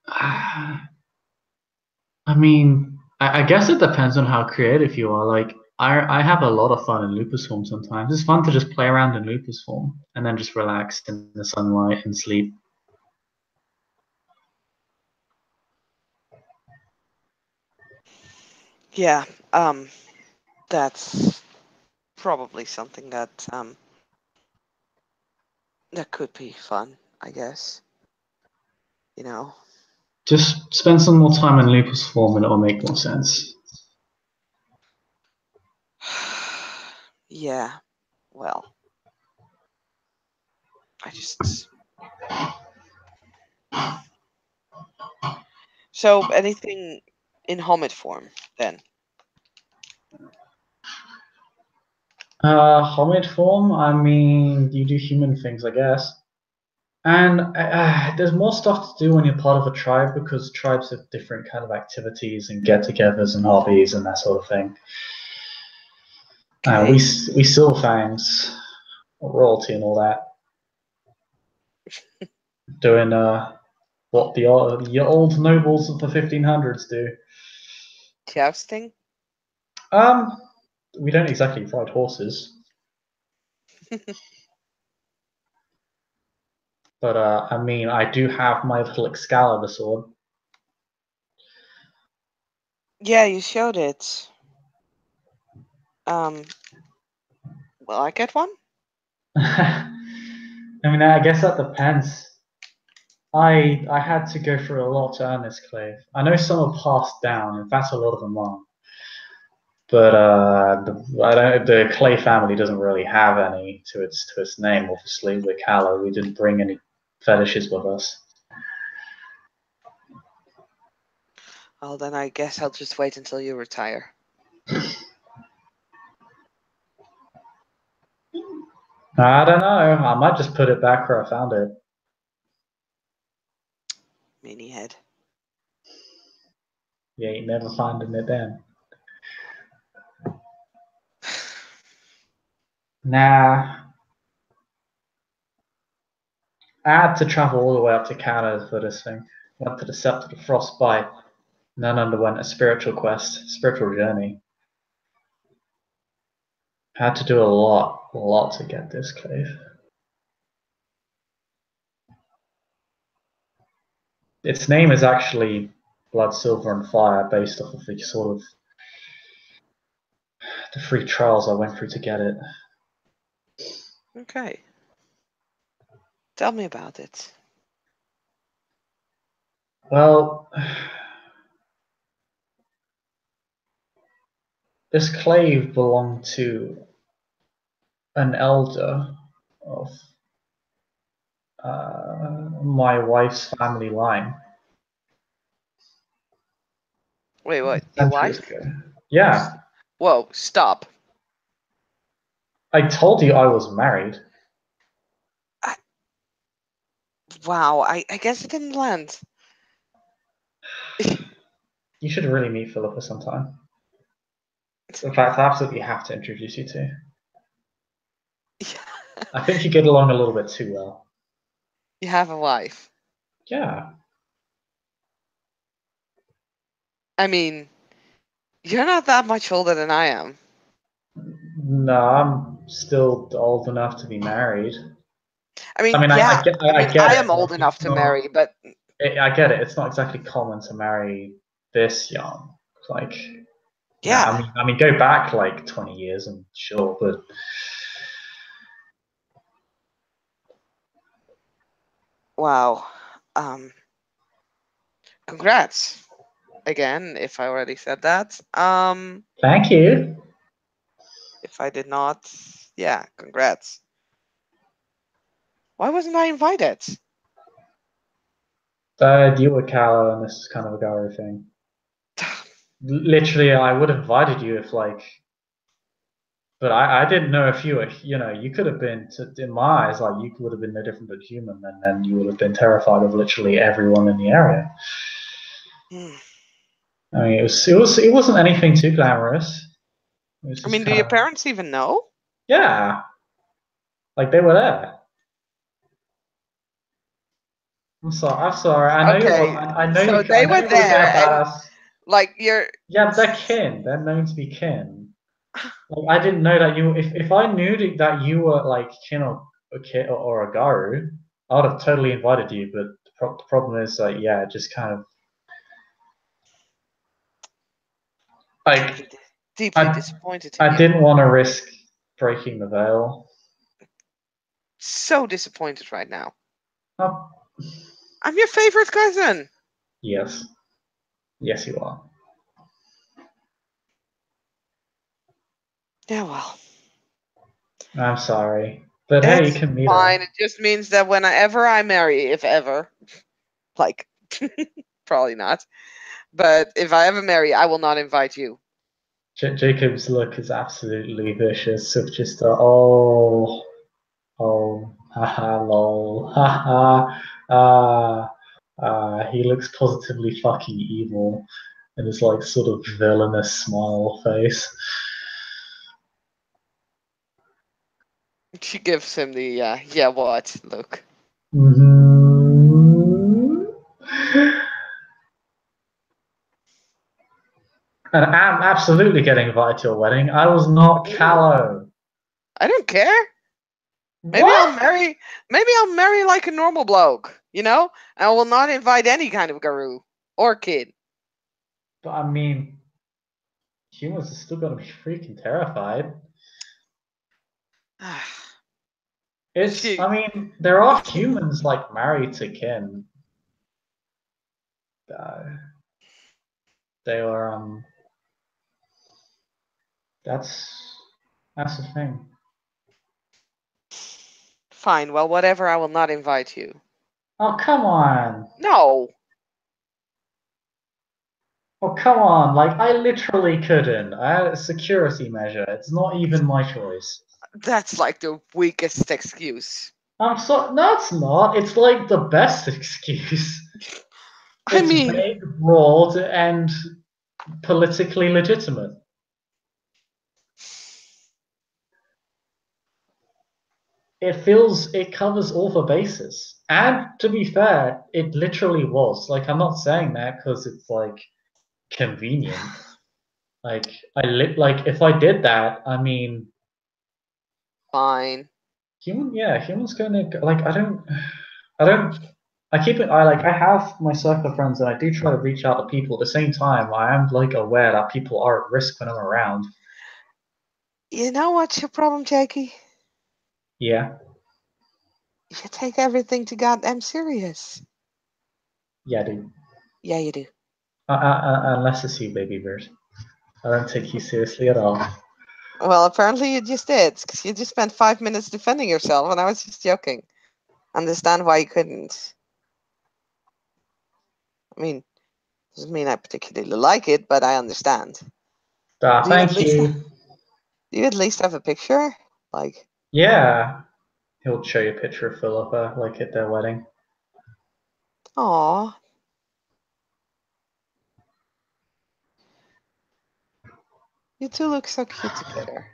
I mean, I guess it depends on how creative you are. Like, I have a lot of fun in lupus form sometimes. It's fun to just play around in lupus form and then just relax in the sunlight and sleep. Yeah, that's probably something that could be fun, I guess. You know. Just spend some more time in lupus form and it'll make more sense. Yeah. Well. I just. So anything in Hobbit form then? Homid form, I mean, you do human things, I guess. And there's more stuff to do when you're part of a tribe because tribes have different kind of activities and get-togethers and hobbies and that sort of thing. We Okay. we Silverfangs, royalty and all that, doing what the old nobles of the 1500s do. Jousting? Um, we don't exactly ride horses, but I mean, I do have my little Excalibur sword. Yeah, you showed it. Um, will I get one? I mean, I guess that depends. I had to go through a lot to earn this clave. I know some are passed down. In fact, a lot of them are. But the Clay family doesn't really have any to its name. Obviously, we're Callow. We didn't bring any fetishes with us. Well, then I guess I'll just wait until you retire. I don't know. I might just put it back where I found it. Mini head. You ain't never finding it then. Nah, I had to travel all the way up to Canada for this thing. Went to the Sept of the Frostbite, and then underwent a spiritual quest, spiritual journey. Had to do a lot to get this cave. Its name is actually Blood, Silver, and Fire, based off of the sort of the free trials I went through to get it. Okay. Tell me about it. Well, this clave belonged to an elder of my wife's family line Wait, what? Your centuries wife? ago. Yeah, Whoa, stop. I told you I was married. I, wow, I guess it didn't land. You should really meet Philippa sometime. In fact, I absolutely have to introduce you to. I think you get along a little bit too well. You have a wife. Yeah. I mean, you're not that much older than I am. No, I'm still old enough to be married. I I mean, mean, yeah. I I mean, get I it. am Like, old enough it's to not. marry, but I get it. It's not exactly common to marry this young. Like, yeah. I mean, go back like 20 years and sure, but Wow. Um, congrats again, if I already said that. thank you. If I did not, yeah, congrats. Why wasn't I invited? You were Calla, and this is kind of a Garo thing. Literally, I would have invited you if like, but I didn't know if you were, you could have been, in my eyes, like you would have been no different but human, and then you would have been terrified of literally everyone in the area. Hmm. I mean, it wasn't anything too glamorous. It was I just mean, do kind your of, parents even know? yeah, like they were there. I'm sorry. I'm sorry. I know you Okay, want. I know you. so I they know were you want to get a there, and badass. like you're. Yeah, they're kin. They're known to be kin. Like I didn't know that you. If I knew that you were like kin or a kid or a garu, I would have totally invited you. But the problem is like yeah, just kind of like Deeply, deeply I disappointed in I you. didn't want to risk breaking the veil. So disappointed right now. Oh, I'm your favorite cousin. yes, yes, you are. Yeah, well, I'm sorry. But hey, you It's can meet her. fine. It just means that whenever I marry, if ever, like, probably not, but if I ever marry, I will not invite you. Jacob's look is absolutely vicious of just oh, haha, lol, haha, he looks positively fucking evil in his like sort of villainous smile face. She gives him the, yeah, what? Look. Mm-hmm. And I'm absolutely getting invited to a wedding. I was not Ooh. callow. I don't care. Maybe I'll What? marry, maybe I'll marry like a normal bloke, you know? I will not invite any kind of guru or kid. But I mean, humans are still gonna be freaking terrified. she, I mean, there are humans like married to kin. Uh, they are, that's, that's the thing. fine, well, whatever, I will not invite you. Oh, come on. No, Oh, come on. Like, I literally couldn't. I had a security measure. It's not even my choice. that's like the weakest excuse. I'm so, no, it's not. It's like the best excuse. I It's mean, vague, broad, and politically legitimate. It covers all the bases. And to be fair, it literally was. Like, I'm not saying that because it's like convenient. Like, like, if I did that, I mean, fine. humans gonna, like, I don't, I keep it, I have my circle of friends and I do try to reach out to people. At the same time, I am, like, aware that people are at risk when I'm around. You know what's your problem, Jakey? Yeah, You take everything too goddamn serious. yeah, dude. Yeah, you do. Unless it's you, baby bird. I don't take you seriously at all. Well, apparently you just did, because you just spent 5 minutes defending yourself, and I was just joking. Understand why you couldn't. I mean, doesn't mean I particularly like it, but I understand. Ah, Do you at thank least you. do you at least have a picture? Like, Yeah, he'll show you a picture of Philippa, like at their wedding. aw, you two look so cute together.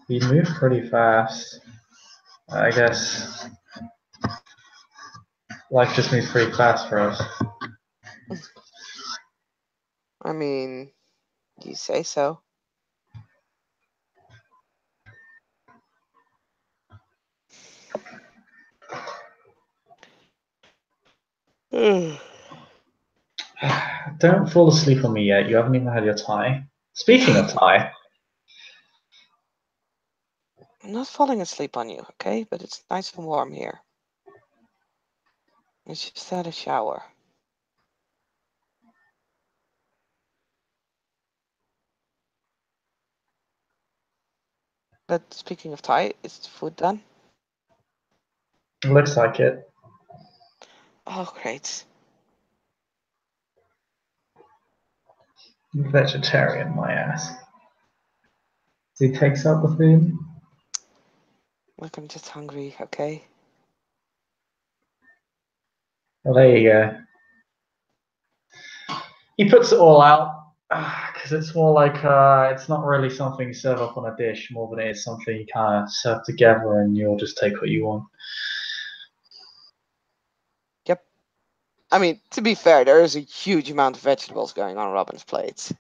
We move pretty fast. I guess life just moves pretty fast for us. I mean, you say so. I'm Don't fall asleep on me yet. You haven't even had your tie. Speaking of tie, not falling asleep on you, okay? But it's nice and warm here. I just had a shower. But speaking of Thai, is the food done? it looks like it. Oh, great. Vegetarian, my ass. He takes out the food. Look, I'm just hungry, okay? Well, there you go. He puts it all out because it's more like it's not really something you serve up on a dish, more than it is something you kind of serve together, and you'll just take what you want. Yep. I mean, to be fair, there is a huge amount of vegetables going on Robin's plates.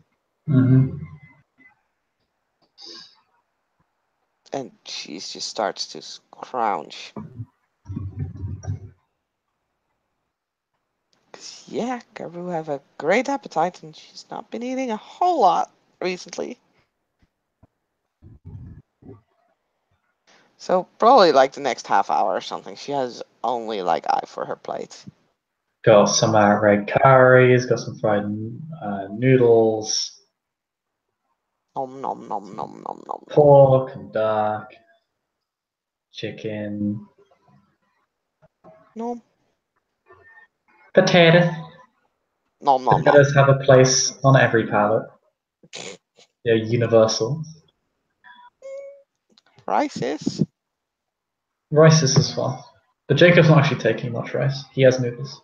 Mm-hmm. And she just starts to scrounge. Because, yeah, Garu have a great appetite and she's not been eating a whole lot recently. So probably like the next half hour or something, she has only like eye for her plate. Got some red curries, got some fried noodles, Nom nom nom nom nom nom nom. pork and duck. chicken, No. potatoes. Nom nom nom. Potatoes have a place on every palate. They're universal. Rice is. Rice is as well. But Jacob's not actually taking much rice. He has noodles.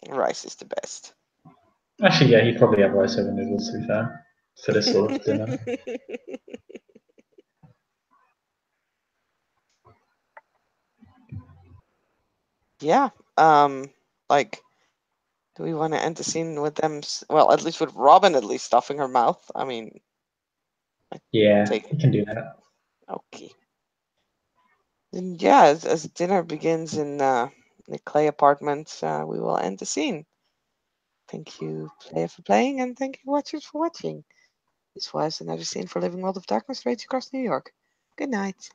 Rice is the best. Actually, yeah, he'd probably have rice over noodles, to be fair, for this sort of dinner. Yeah. Like, do we want to end the scene with them? Well, at least with Robin, at least stuffing her mouth. I mean, I Yeah, take he can do that. okay. And yeah, as dinner begins in the clay apartment, we will end the scene. Thank you, player, for playing, and thank you, watchers, for watching. This was another scene for Living World of Darkness, Rage Across New York. Good night.